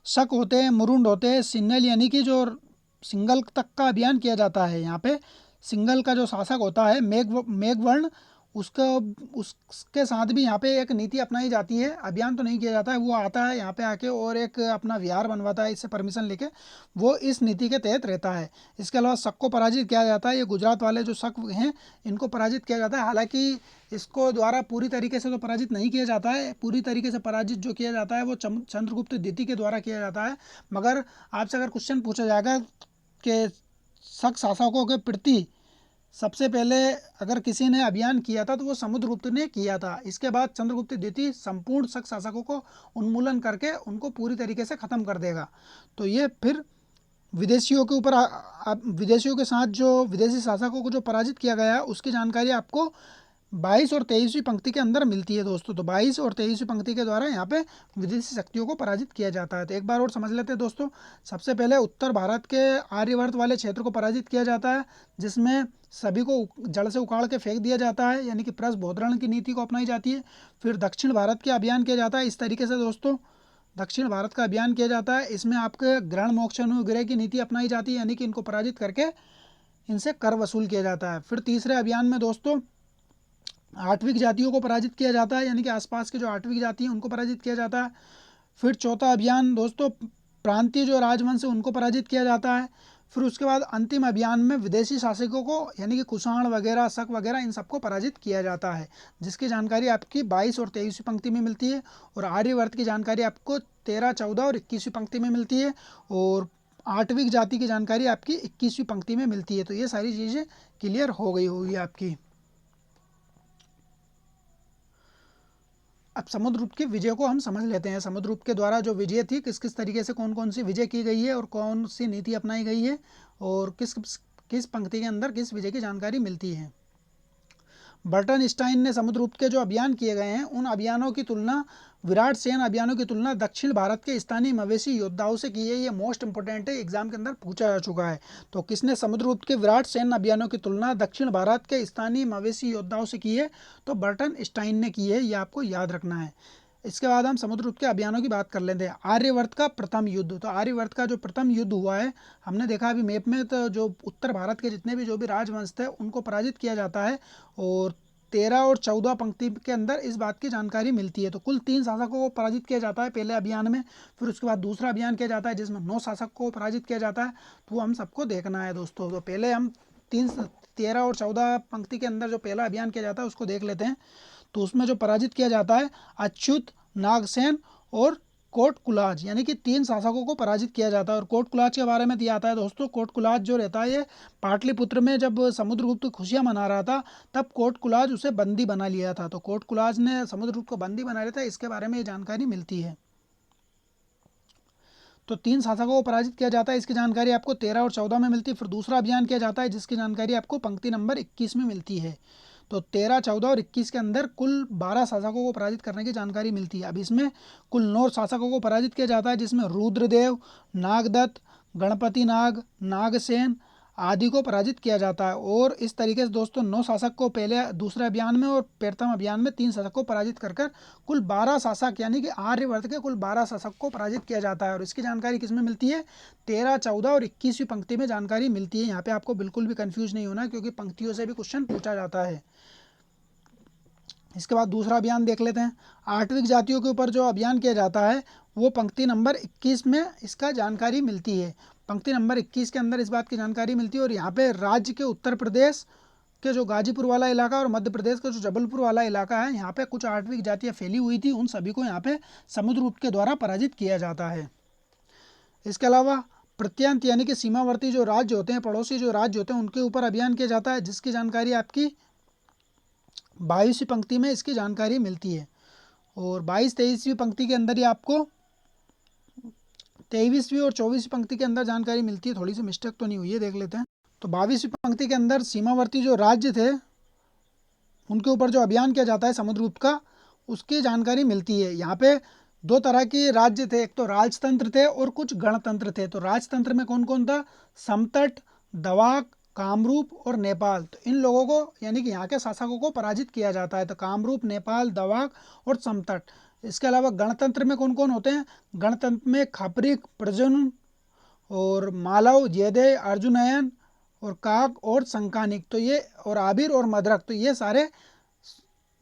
शक होते हैं, मुरुंड होते हैं, सिन्नल, यानी कि जो सिंगल तक का अभियान किया जाता है। यहाँ पे सिंगल का जो शासक होता है मेघवर्ण, उसका उसके साथ भी यहाँ पे एक नीति अपनाई जाती है। अभियान तो नहीं किया जाता है, वो आता है यहाँ पे आके और एक अपना विहार बनवाता है इससे परमिशन लेके, वो इस नीति के तहत रहता है। इसके अलावा शक को पराजित किया जाता है। ये गुजरात वाले जो शक हैं इनको पराजित किया जाता है। हालांकि इसको द्वारा पूरी तरीके से तो पराजित नहीं किया जाता है, पूरी तरीके से पराजित जो किया जाता है वो चंद्रगुप्त द्वितीय के द्वारा किया जाता है। मगर आपसे अगर क्वेश्चन पूछा जाएगा कि शक शासकों के प्रति सबसे पहले अगर किसी ने अभियान किया था तो वो समुद्रगुप्त ने किया था। इसके बाद चंद्रगुप्त द्वितीय संपूर्ण शक शासकों को उन्मूलन करके उनको पूरी तरीके से ख़त्म कर देगा। तो ये फिर विदेशियों के ऊपर विदेशियों के साथ जो विदेशी शासकों को जो पराजित किया गया है उसकी जानकारी आपको 22 और 23वीं पंक्ति के अंदर मिलती है दोस्तों। तो 22 और 23वीं पंक्ति के द्वारा यहाँ पे विदेशी शक्तियों को पराजित किया जाता है। तो एक बार और समझ लेते हैं दोस्तों। सबसे पहले उत्तर भारत के आर्यवर्त वाले क्षेत्र को पराजित किया जाता है, जिसमें सभी को जड़ से उखाड़ के फेंक दिया जाता है, यानी कि प्रसबोधरण की नीति को अपनाई जाती है। फिर दक्षिण भारत के अभियान किया जाता है इस तरीके से दोस्तों, दक्षिण भारत का अभियान किया जाता है। इसमें आपके ग्रहण मोक्ष अनुग्रह की नीति अपनाई जाती है, यानी कि इनको पराजित करके इनसे कर वसूल किया जाता है। फिर तीसरे अभियान में दोस्तों आठवीं जातियों को पराजित किया जाता है, यानी कि आसपास के जो आठवीं जाति हैं उनको पराजित किया जाता है। फिर चौथा अभियान दोस्तों प्रांतीय जो राजवंश है उनको पराजित किया जाता है। फिर उसके बाद अंतिम अभियान में विदेशी शासकों को यानी कि कुषाण वगैरह शक वगैरह इन सबको पराजित किया जाता है, जिसकी जानकारी आपकी 22 और 23वीं पंक्ति में मिलती है। और आर्यवर्त की जानकारी आपको 13, 14 और 21वीं पंक्ति में मिलती है। और आठवीं जाति की जानकारी आपकी 21वीं पंक्ति में मिलती है। तो ये सारी चीज़ें क्लियर हो गई होगी आपकी। अब समुद्रगुप्त की विजय को हम समझ लेते हैं। समुद्रगुप्त के द्वारा जो विजय थी किस किस तरीके से कौन कौन सी विजय की गई है और कौन सी नीति अपनाई गई है और किस किस पंक्ति के अंदर किस विजय की जानकारी मिलती है। बर्टनस्टाइन ने समुद्रगुप्त के जो अभियान किए गए हैं उन अभियानों की तुलना विराट सेन अभियानों की तुलना दक्षिण भारत के स्थानीय मवेशी योद्धाओं से की है। ये मोस्ट इंपोर्टेंट है, एग्जाम के अंदर पूछा जा चुका है। तो किसने समुद्रगुप्त के विराट सेन अभियानों की तुलना दक्षिण भारत के स्थानीय मवेशी योद्धाओं से की है? तो बर्टनस्टाइन ने की है, ये आपको याद रखना है। इसके बाद हम समुद्रगुप्त के अभियानों की बात कर लेते हैं। आर्यवर्त का प्रथम युद्ध। तो आर्यवर्त का जो प्रथम युद्ध हुआ है हमने देखा अभी मैप में, तो जो उत्तर भारत के जितने भी जो भी राजवंश थे उनको पराजित किया जाता है और 13 और 14 पंक्ति के अंदर इस बात की जानकारी मिलती है। तो कुल 3 शासकों को पराजित किया जाता है पहले अभियान में। फिर उसके बाद दूसरा अभियान किया जाता है जिसमें 9 शासकों को पराजित किया जाता है। तो हम सबको देखना है दोस्तों। तो पहले हम 13 और 14 पंक्ति के अंदर जो पहला अभियान किया जाता है उसको देख लेते हैं। तो उसमें जो पराजित किया जाता है अच्युत, नागसेन और कोटकुलाज, यानी कि 3 शासकों को पराजित किया जाता है। और कोटकुलाज के बारे में दिया आता है दोस्तों। कोटकुलाज जो रहता है ये पाटलिपुत्र में जब समुद्रगुप्त खुशियां मना रहा था तब कोटकुलाज उसे बंदी बना लिया था। तो कोटकुलाज ने समुद्रगुप्त को बंदी बना लिया था, इसके बारे में ये जानकारी मिलती है। तो 3 शासकों को पराजित किया जाता है, इसकी जानकारी आपको 13 और 14 में मिलती है। फिर दूसरा अभियान किया जाता है जिसकी जानकारी आपको पंक्ति नंबर 21 में मिलती है। तो 13, 14 और 21 के अंदर कुल 12 शासकों को पराजित करने की जानकारी मिलती है। अब इसमें कुल 9 शासकों को पराजित किया जाता है जिसमें रुद्रदेव, नागदत्त, गणपति नाग, नागसेन आदि को पराजित किया जाता है। और इस तरीके से दोस्तों 9 शासक को पहले दूसरे अभियान में और प्रथम अभियान में 3 शासक को पराजित कर कुल 12 शासक यानी कि आर्यवर्त के कुल 12 शासक को पराजित किया जाता है। और इसकी जानकारी किसमें मिलती है? 13, 14 और 21वीं पंक्ति में जानकारी मिलती है। यहाँ पे आपको बिल्कुल भी कंफ्यूज नहीं होना क्योंकि पंक्तियों से भी क्वेश्चन पूछा जाता है। इसके बाद दूसरा अभियान देख लेते हैं। आठवीं जातियों के ऊपर जो अभियान किया जाता है वो पंक्ति नंबर 21 में इसका जानकारी मिलती है। पंक्ति नंबर 21 के अंदर इस बात की जानकारी मिलती है। और यहाँ पे राज्य के उत्तर प्रदेश के जो गाजीपुर वाला इलाका और मध्य प्रदेश का जो जबलपुर वाला इलाका है यहाँ पे कुछ आठवीं जातियाँ फैली हुई थी, उन सभी को यहाँ पे समुद्रगुप्त के द्वारा पराजित किया जाता है। इसके अलावा प्रत्यंत यानी कि सीमावर्ती जो राज्य होते हैं, पड़ोसी जो राज्य होते हैं, उनके ऊपर अभियान किया जाता है जिसकी जानकारी आपकी 22वीं पंक्ति में इसकी जानकारी मिलती है। और 22, 23वीं पंक्ति के अंदर ही आपको 23वीं और 24वीं पंक्ति के अंदर जानकारी मिलती है। थोड़ी सी मिस्टेक तो नहीं हुई है, देख लेते हैं। तो 22वीं पंक्ति के अंदर सीमावर्ती जो राज्य थे उनके ऊपर जो अभियान किया जाता है समुद्रगुप्त का, उसकी जानकारी मिलती है। यहाँ पे 2 तरह के राज्य थे, एक तो राजतंत्र थे और कुछ गणतंत्र थे। तो राजतंत्र में कौन कौन था? समतट, दवाक, कामरूप और नेपाल। तो इन लोगों को यानी कि यहाँ के शासकों को पराजित किया जाता है। तो कामरूप, नेपाल, दवाक और समतट। इसके अलावा गणतंत्र में कौन कौन होते हैं? गणतंत्र में खपरिक, प्रजुन और मालव, जयदेव, अर्जुनयन और काक और संकानिक, तो ये और आबिर और मद्रक, तो ये सारे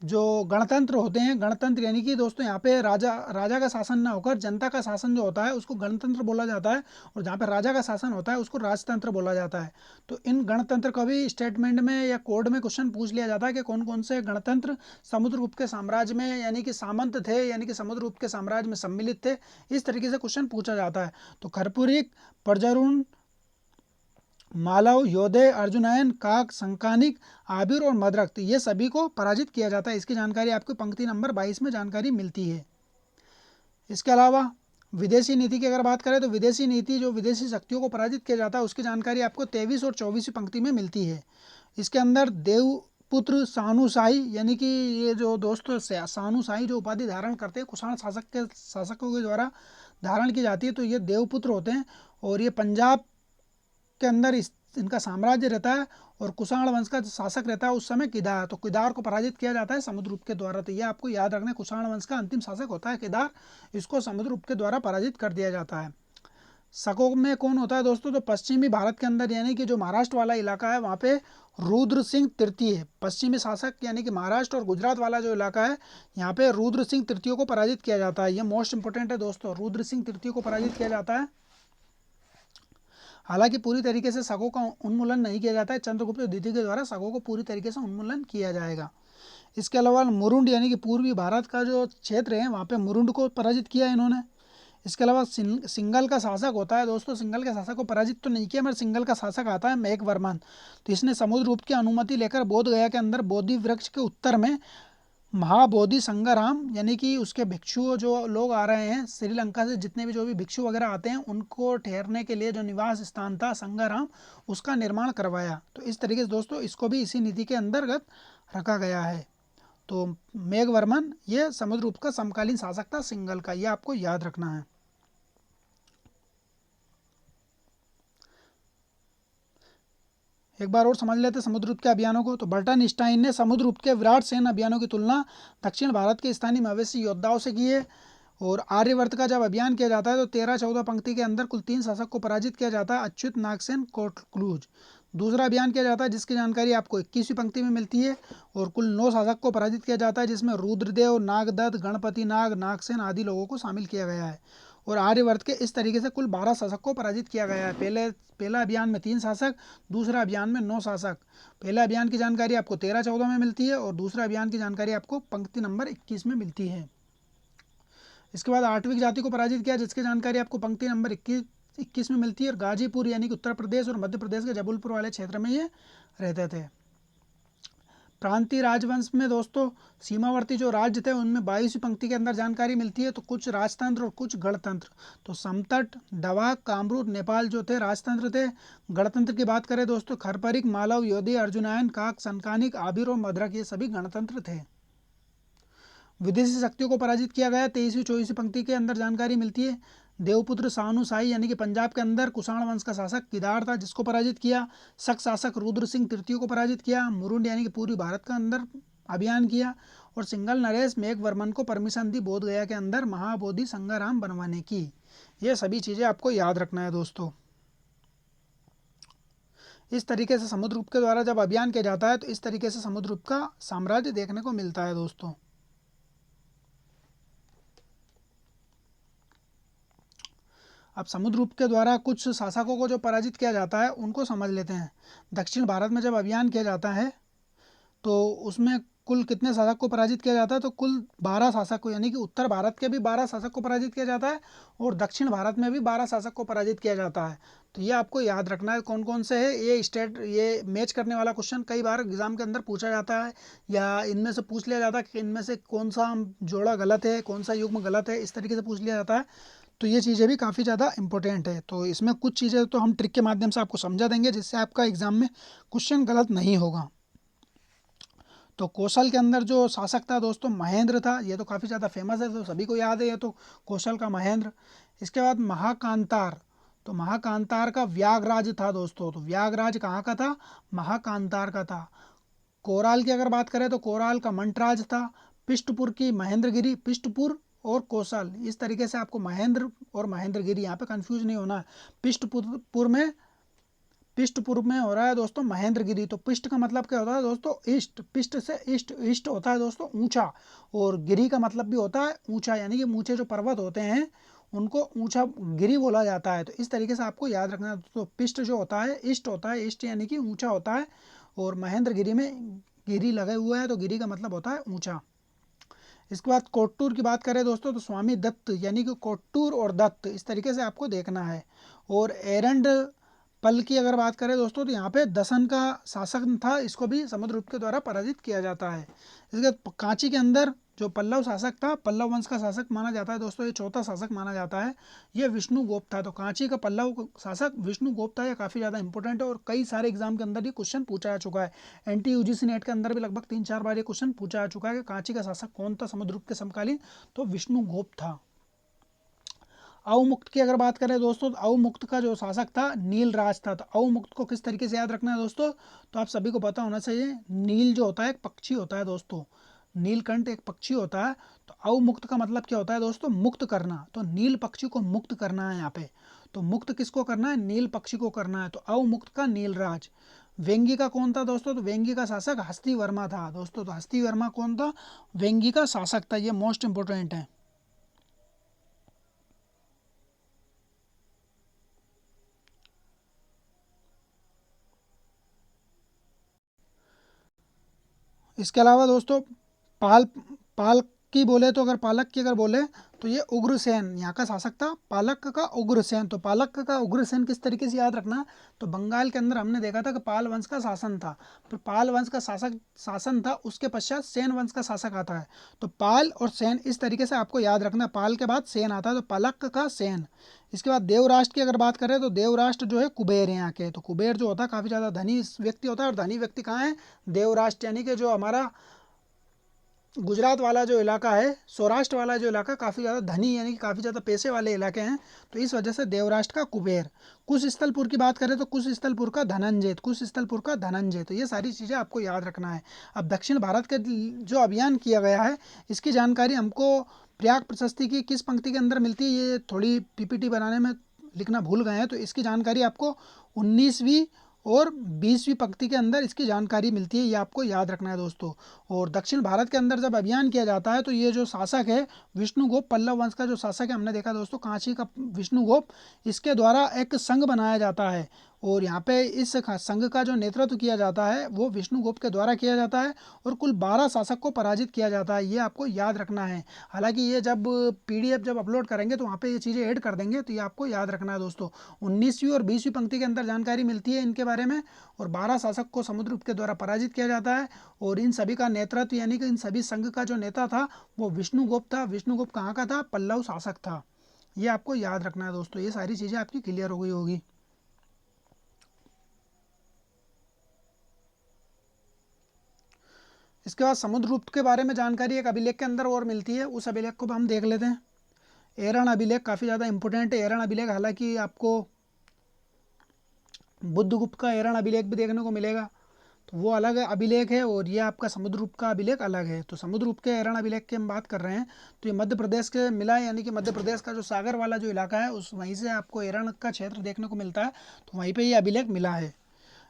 जो गणतंत्र होते हैं, गणतंत्र यानी कि दोस्तों यहाँ पे राजा का शासन ना होकर जनता का शासन जो होता है उसको गणतंत्र बोला जाता है, और जहाँ पे राजा का शासन होता है उसको राजतंत्र बोला जाता है। तो इन गणतंत्र का भी स्टेटमेंट में या कोड में क्वेश्चन पूछ लिया जाता है कि कौन कौन से गणतंत्र समुद्रगुप्त के साम्राज्य में यानी कि सामंत थे, यानी कि समुद्रगुप्त के साम्राज्य में सम्मिलित थे। इस तरीके से क्वेश्चन पूछा जाता है। तो खरपुरिक, परजरून, मालव, योधे, अर्जुनयन, काक, संकानिक, आबिर और मद्रक, तो ये सभी को पराजित किया जाता है। इसकी जानकारी आपको पंक्ति नंबर 22 में जानकारी मिलती है। इसके अलावा विदेशी नीति की अगर बात करें तो विदेशी नीति जो विदेशी शक्तियों को पराजित किया जाता है उसकी जानकारी आपको 23 और 24 पंक्ति में मिलती है। इसके अंदर देवपुत्र सानुशाही यानी कि ये जो दोस्तों सानुशाही जो उपाधि धारण करते हैं कुषाण शासकों के द्वारा धारण की जाती है, तो ये देवपुत्र होते हैं। और ये पंजाब के अंदर इनका साम्राज्य रहता है, और कुषाण वंश का शासक रहता है उस समय किदार। तो किदार को पराजित किया जाता है समुद्रगुप्त के द्वारा। तो ये आपको याद रखना है, कुषाण वंश का अंतिम शासक होता है किदार, इसको समुद्रगुप्त के द्वारा पराजित कर दिया जाता है। शकों में कौन होता है दोस्तों? तो पश्चिमी भारत के अंदर यानी कि जो महाराष्ट्र वाला इलाका है वहाँ पे रुद्र सिंह तृतीय पश्चिमी शासक यानी कि महाराष्ट्र और गुजरात वाला जो इलाका है यहाँ पे रुद्र सिंह तृतीय को पराजित किया जाता है। ये मोस्ट इंपोर्टेंट है दोस्तों, रुद्र सिंह तृतीय को पराजित किया जाता है। हालांकि पूरी तरीके से शकों का उन्मूलन नहीं किया जाता है, चंद्रगुप्त द्वितीय के द्वारा शकों को पूरी तरीके से उन्मूलन किया जाएगा। इसके अलावा मुरुंड यानी कि पूर्वी भारत का जो क्षेत्र है वहाँ पे मुरुंड को पराजित किया इन्होंने। इसके अलावा सिंगल का शासक होता है दोस्तों, सिंगल के शासक को पराजित तो नहीं किया, मगर सिंगल का शासक आता है मेघवर्मन। तो इसने समुद्रगुप्त की अनुमति लेकर बोध गया के अंदर बोधि वृक्ष के उत्तर में महाबोधि संगराम यानी कि उसके भिक्षु जो लोग आ रहे हैं श्रीलंका से, जितने भी जो भी भिक्षु वगैरह आते हैं उनको ठहरने के लिए जो निवास स्थान था संगराम, उसका निर्माण करवाया। तो इस तरीके से दोस्तों इसको भी इसी नीति के अंतर्गत रखा गया है। तो मेघवर्मन ये समुद्रगुप्त का समकालीन शासक था सिंगल का, ये आपको याद रखना है। एक बार और समझ लेते समुद्रगुप्त के अभियानों को। तो बर्टन स्टाइन ने समुद्रगुप्त के विराट सैन्य अभियानों की तुलना दक्षिण भारत के स्थानीय मवेशी योद्धाओं से की है। और आर्यवर्त का जब अभियान किया जाता है तो 13-14 पंक्ति के अंदर कुल 3 शासक को पराजित किया जाता है, अच्युत, नागसेन, कोटक्लूज। दूसरा अभियान किया जाता है जिसकी जानकारी आपको 21वीं पंक्ति में मिलती है, और कुल 9 शासक को पराजित किया जाता है जिसमें रुद्रदेव, नागदत्त, गणपति नाग, नागसेन आदि लोगों को शामिल किया गया है। और आर्यवर्त के इस तरीके से कुल 12 शासक को पराजित किया गया है। पहला अभियान में 3 शासक, दूसरा अभियान में 9 शासक। पहला अभियान की जानकारी आपको 13-14 में मिलती है, और दूसरा अभियान की जानकारी आपको पंक्ति नंबर 21 में मिलती है। इसके बाद आठवीं जाति को पराजित किया जिसकी जानकारी आपको पंक्ति नंबर 21 में मिलती है, और गाजीपुर यानी कि उत्तर प्रदेश और मध्य प्रदेश के जबलपुर वाले क्षेत्र में ये रहते थे। प्रांतीय राजवंश में दोस्तों सीमावर्ती जो राज्य थे उनमें 22वीं पंक्ति के अंदर जानकारी मिलती है। तो कुछ राजतंत्र और कुछ गणतंत्र। तो समतट, डवाक, कामरूप, नेपाल जो थे राजतंत्र थे। गणतंत्र की बात करें दोस्तों खरपरिक, मालव, योधी, अर्जुनायन, काक, संकानिक, आबिर और मद्रक ये सभी गणतंत्र थे। विदेशी शक्तियों को पराजित किया गया 23वीं-24वीं पंक्ति के अंदर जानकारी मिलती है। देवपुत्र सानुशाही यानी कि पंजाब के अंदर कुषाण वंश का शासक किदार था जिसको पराजित किया। शक शासक रुद्र सिंह तृतीय को पराजित किया। मुरुंड यानी कि पूर्वी भारत का अंदर अभियान किया। और सिंगल नरेश मेघवर्मन को परमिशन दी बोध गया के अंदर महाबोधि संगराम बनवाने की। ये सभी चीज़ें आपको याद रखना है दोस्तों। इस तरीके से समुद्रगुप्त के द्वारा जब अभियान किया जाता है तो इस तरीके से समुद्रगुप्त का साम्राज्य देखने को मिलता है दोस्तों। अब समुद्रगुप्त के द्वारा कुछ शासकों को जो पराजित किया जाता है उनको समझ लेते हैं। दक्षिण भारत में जब अभियान किया जाता है तो उसमें कुल कितने शासक को पराजित किया जाता है? तो कुल 12 शासक को, यानी कि उत्तर भारत के भी 12 शासक को पराजित किया जाता है और दक्षिण भारत में भी 12 शासक को पराजित किया जाता है। तो ये आपको याद रखना है कौन कौन से है। ये मैच करने वाला क्वेश्चन कई बार एग्जाम के अंदर पूछा जाता है, या इनमें से पूछ लिया जाता है कि इनमें से कौन सा जोड़ा गलत है, कौन सा युग्म गलत है, इस तरीके से पूछ लिया जाता है। तो ये चीज़ें भी काफ़ी ज़्यादा इंपॉर्टेंट है। तो इसमें कुछ चीज़ें तो हम ट्रिक के माध्यम से आपको समझा देंगे जिससे आपका एग्जाम में क्वेश्चन गलत नहीं होगा। तो कौशल के अंदर जो शासक था दोस्तों महेंद्र था, ये तो काफ़ी ज़्यादा फेमस है तो सभी को याद है ये तो कौशल का महेंद्र। इसके बाद महाकांतार, तो महाकांतार का व्यागराज था दोस्तों। तो व्यागराज कहाँ का था? महाकांतार का था। कोराल की अगर बात करें तो कोराल का मंटराज था। पिष्टपुर की महेंद्रगिरी, पिष्टपुर और कौशल, इस तरीके से आपको महेंद्र और महेंद्रगिरी यहाँ पे कंफ्यूज नहीं होना है। पिष्टपुर में पिष्ट पूर्व में हो रहा है दोस्तों महेंद्रगिरी। तो पिष्ट का मतलब क्या होता है दोस्तों ईस्ट, पिष्ट से ईस्ट, ईस्ट होता है दोस्तों ऊंचा, और गिरी का मतलब भी होता है ऊंचा, यानी कि ऊंचे जो पर्वत होते हैं उनको ऊंचा गिरी बोला जाता है। तो इस तरीके से आपको याद रखना है। तो पिष्ट जो होता है ईस्ट होता है, ईस्ट यानी कि ऊंचा होता है, और महेंद्रगिरी में गिरी लगे हुए हैं तो गिरी का मतलब होता है ऊंचा। इसके बाद कोट्टूर की बात करें दोस्तों तो स्वामी दत्त, यानी कि कोट्टूर और दत्त इस तरीके से आपको देखना है। और एरंड पल की अगर बात करें दोस्तों तो यहाँ पे दसन का शासक था, इसको भी समुद्रगुप्त के द्वारा पराजित किया जाता है। इसके बाद कांची के अंदर जो पल्लव शासक था, पल्लव वंश का शासक माना जाता है दोस्तों, ये चौथा शासक माना जाता है, ये विष्णुगुप्त था। तो कांची का पल्लव शासक विष्णुगुप्त था, ये काफ़ी ज़्यादा इंपॉर्टेंट है और कई सारे एग्जाम के अंदर ये क्वेश्चन पूछा जा चुका है। एनटी यूजीसी नेट के अंदर भी लगभग 3-4 बार ये क्वेश्चन पूछा जा चुका है कि कांची का शासक कौन था समुद्रगुप्त के समकालीन, तो विष्णुगुप्त था। अवमुक्त की अगर बात करें दोस्तों तो अवमुक्त का जो शासक था नीलराज था। तो अवमुक्त को किस तरीके से याद रखना है दोस्तों, तो आप सभी को पता होना चाहिए, नील जो होता है एक पक्षी होता है दोस्तों, नीलकंठ एक पक्षी होता है। तो अवमुक्त का मतलब क्या होता है दोस्तों, मुक्त करना। तो नील पक्षी को मुक्त करना है यहाँ पे। तो मुक्त किसको करना है, नील पक्षी को करना है। तो अवमुक्त का नीलराज। वेंगी का कौन था दोस्तों, तो वेंगी का शासक हस्ती वर्मा था दोस्तों। तो हस्ती वर्मा कौन था, वेंगी का शासक था, ये मोस्ट इंपोर्टेंट है। इसके अलावा दोस्तों पाल पाल की बोले तो अगर पालक की अगर बोले तो ये उग्रसेन यहाँ का शासक था, पालक का उग्रसेन। तो पालक का उग्रसेन किस तरीके से याद रखना, तो बंगाल के अंदर हमने देखा था कि पाल वंश का शासन था, फिर पाल वंश का शासन था, उसके पश्चात सेन वंश का शासक आता है। तो पाल और सेन इस तरीके से आपको याद रखना, पाल के बाद सेन आता है, तो पालक का सेन। इसके बाद देवराष्ट्र की अगर बात करें तो देवराष्ट्र जो है कुबेर यहाँ के। तो कुबेर जो होता है काफ़ी ज़्यादा धनी व्यक्ति होता है, और धनी व्यक्ति कहाँ है, देवराष्ट्र, यानी कि जो हमारा गुजरात वाला जो इलाका है, सौराष्ट्र वाला जो इलाका काफ़ी ज़्यादा धनी यानी कि काफ़ी ज़्यादा पैसे वाले इलाके हैं। तो इस वजह से देवराष्ट्र का कुबेर। कुश स्थलपुर की बात करें तो कुश स्थलपुर का धनंजय, कुश स्थलपुर का धनंजय। तो ये सारी चीज़ें आपको याद रखना है। अब दक्षिण भारत के जो अभियान किया गया है इसकी जानकारी हमको प्रयाग प्रशस्ति की किस पंक्ति के अंदर मिलती है, ये थोड़ी पीपीटी बनाने में लिखना भूल गए हैं। तो इसकी जानकारी आपको 19वीं और 20वीं पंक्ति के अंदर इसकी जानकारी मिलती है, ये आपको याद रखना है दोस्तों। और दक्षिण भारत के अंदर जब अभियान किया जाता है तो ये जो शासक है विष्णुगुप्त, पल्लव वंश का जो शासक है, हमने देखा दोस्तों कांची का विष्णुगुप्त, इसके द्वारा एक संघ बनाया जाता है, और यहाँ पे इस संघ का जो नेतृत्व किया जाता है वो विष्णुगुप्त के द्वारा किया जाता है, और कुल 12 शासक को पराजित किया जाता है, ये आपको याद रखना है। हालांकि ये जब पीडीएफ जब अपलोड करेंगे तो वहाँ पे ये चीज़ें ऐड कर देंगे, तो ये आपको याद रखना है दोस्तों। 19वीं और 20वीं पंक्ति के अंदर जानकारी मिलती है इनके बारे में, और 12 शासक को समुद्रगुप्त के द्वारा पराजित किया जाता है, और इन सभी का नेतृत्व यानी कि इन सभी संघ का जो नेता था वो विष्णुगुप्त था। विष्णुगुप्त कहाँ का था, पल्लव शासक था। ये आपको याद रखना है दोस्तों, ये सारी चीज़ें आपकी क्लियर हो गई होगी। इसके बाद समुद्रगुप्त के बारे में जानकारी एक अभिलेख के अंदर और मिलती है, उस अभिलेख को हम देख लेते हैं। एरन अभिलेख काफ़ी ज़्यादा इंपॉर्टेंट है। एरन अभिलेख हालांकि आपको बुद्धगुप्त का एरन अभिलेख भी देखने को मिलेगा, तो वो अलग अभिलेख है, और ये आपका समुद्रगुप्त का अभिलेख अलग है। तो समुद्रगुप्त के एरन अभिलेख की हम बात कर रहे हैं, तो ये मध्य प्रदेश के मिला है, यानी कि मध्य प्रदेश का जो सागर वाला जो इलाका है उस वहीं से आपको एरन का क्षेत्र देखने को मिलता है, तो वहीं पे ये अभिलेख मिला है।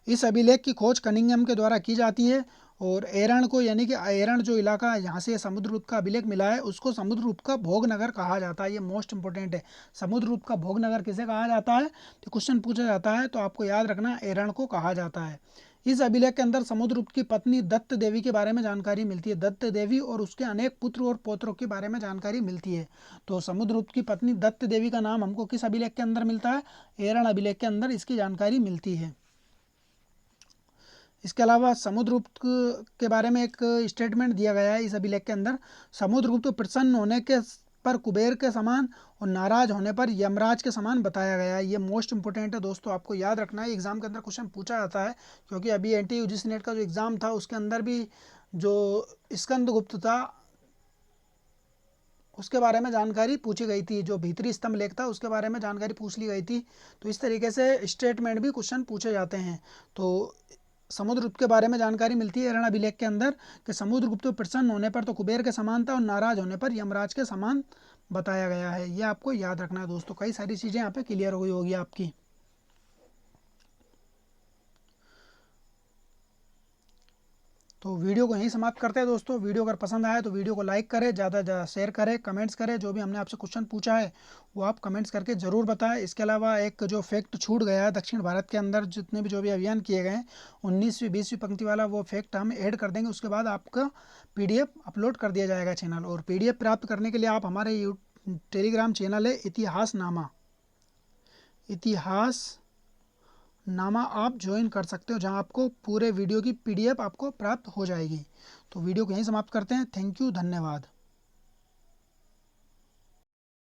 इस अभिलेख की खोज कनिंघम के द्वारा की जाती है, और एरण को यानी कि एरण जो इलाका यहाँ से समुद्रगुप्त का अभिलेख मिला है उसको समुद्रगुप्त का भोगनगर कहा जाता है, ये मोस्ट इंपॉर्टेंट है। समुद्रगुप्त का भोगनगर किसे कहा जाता है, तो क्वेश्चन पूछा जाता है तो आपको याद रखना एरण को कहा जाता है। इस अभिलेख के अंदर समुद्रगुप्त की पत्नी दत्त देवी के बारे में जानकारी मिलती है, दत्त देवी और उसके अनेक पुत्र और पौत्रों के बारे में जानकारी मिलती है। तो समुद्रगुप्त की पत्नी दत्त देवी का नाम हमको किस अभिलेख के अंदर मिलता है, एरण अभिलेख के अंदर इसकी जानकारी मिलती है। इसके अलावा समुद्रगुप्त के बारे में एक स्टेटमेंट दिया गया है इस अभिलेख के अंदर, समुद्रगुप्त प्रसन्न होने के पर कुबेर के समान और नाराज होने पर यमराज के समान बताया गया है। ये मोस्ट इंपोर्टेंट है दोस्तों, आपको याद रखना है, एग्जाम के अंदर क्वेश्चन पूछा जाता है, क्योंकि अभी एनटी यूजीसी नेट का जो एग्ज़ाम था उसके अंदर भी जो स्कंदगुप्त था उसके बारे में जानकारी पूछी गई थी, जो भीतरी स्तंभ लेख था उसके बारे में जानकारी पूछ ली गई थी। तो इस तरीके से स्टेटमेंट भी क्वेश्चन पूछे जाते हैं। तो समुद्रगुप्त के बारे में जानकारी मिलती है एरण अभिलेख के अंदर कि समुद्रगुप्त प्रसन्न होने पर तो कुबेर के समान था, और नाराज होने पर यमराज के समान बताया गया है। ये आपको याद रखना है दोस्तों, कई सारी चीज़ें यहाँ पे क्लियर हो गई होगी आपकी। तो वीडियो को यहीं समाप्त करते हैं दोस्तों। वीडियो अगर पसंद आया तो वीडियो को लाइक करें, ज़्यादा ज़्यादा शेयर करें, कमेंट्स करें। जो भी हमने आपसे क्वेश्चन पूछा है वो आप कमेंट्स करके ज़रूर बताएं। इसके अलावा एक जो फैक्ट छूट गया है, दक्षिण भारत के अंदर जितने भी जो भी अभियान किए गए हैं 19वीं 20वीं पंक्ति वाला, वो फैक्ट हम ऐड कर देंगे। उसके बाद आपका PDF अपलोड कर दिया जाएगा चैनल। और PDF प्राप्त करने के लिए आप हमारे टेलीग्राम चैनल है इतिहास नामा आप ज्वाइन कर सकते हो, जहां आपको पूरे वीडियो की PDF आपको प्राप्त हो जाएगी। तो वीडियो को यहीं समाप्त करते हैं। थैंक यू, धन्यवाद।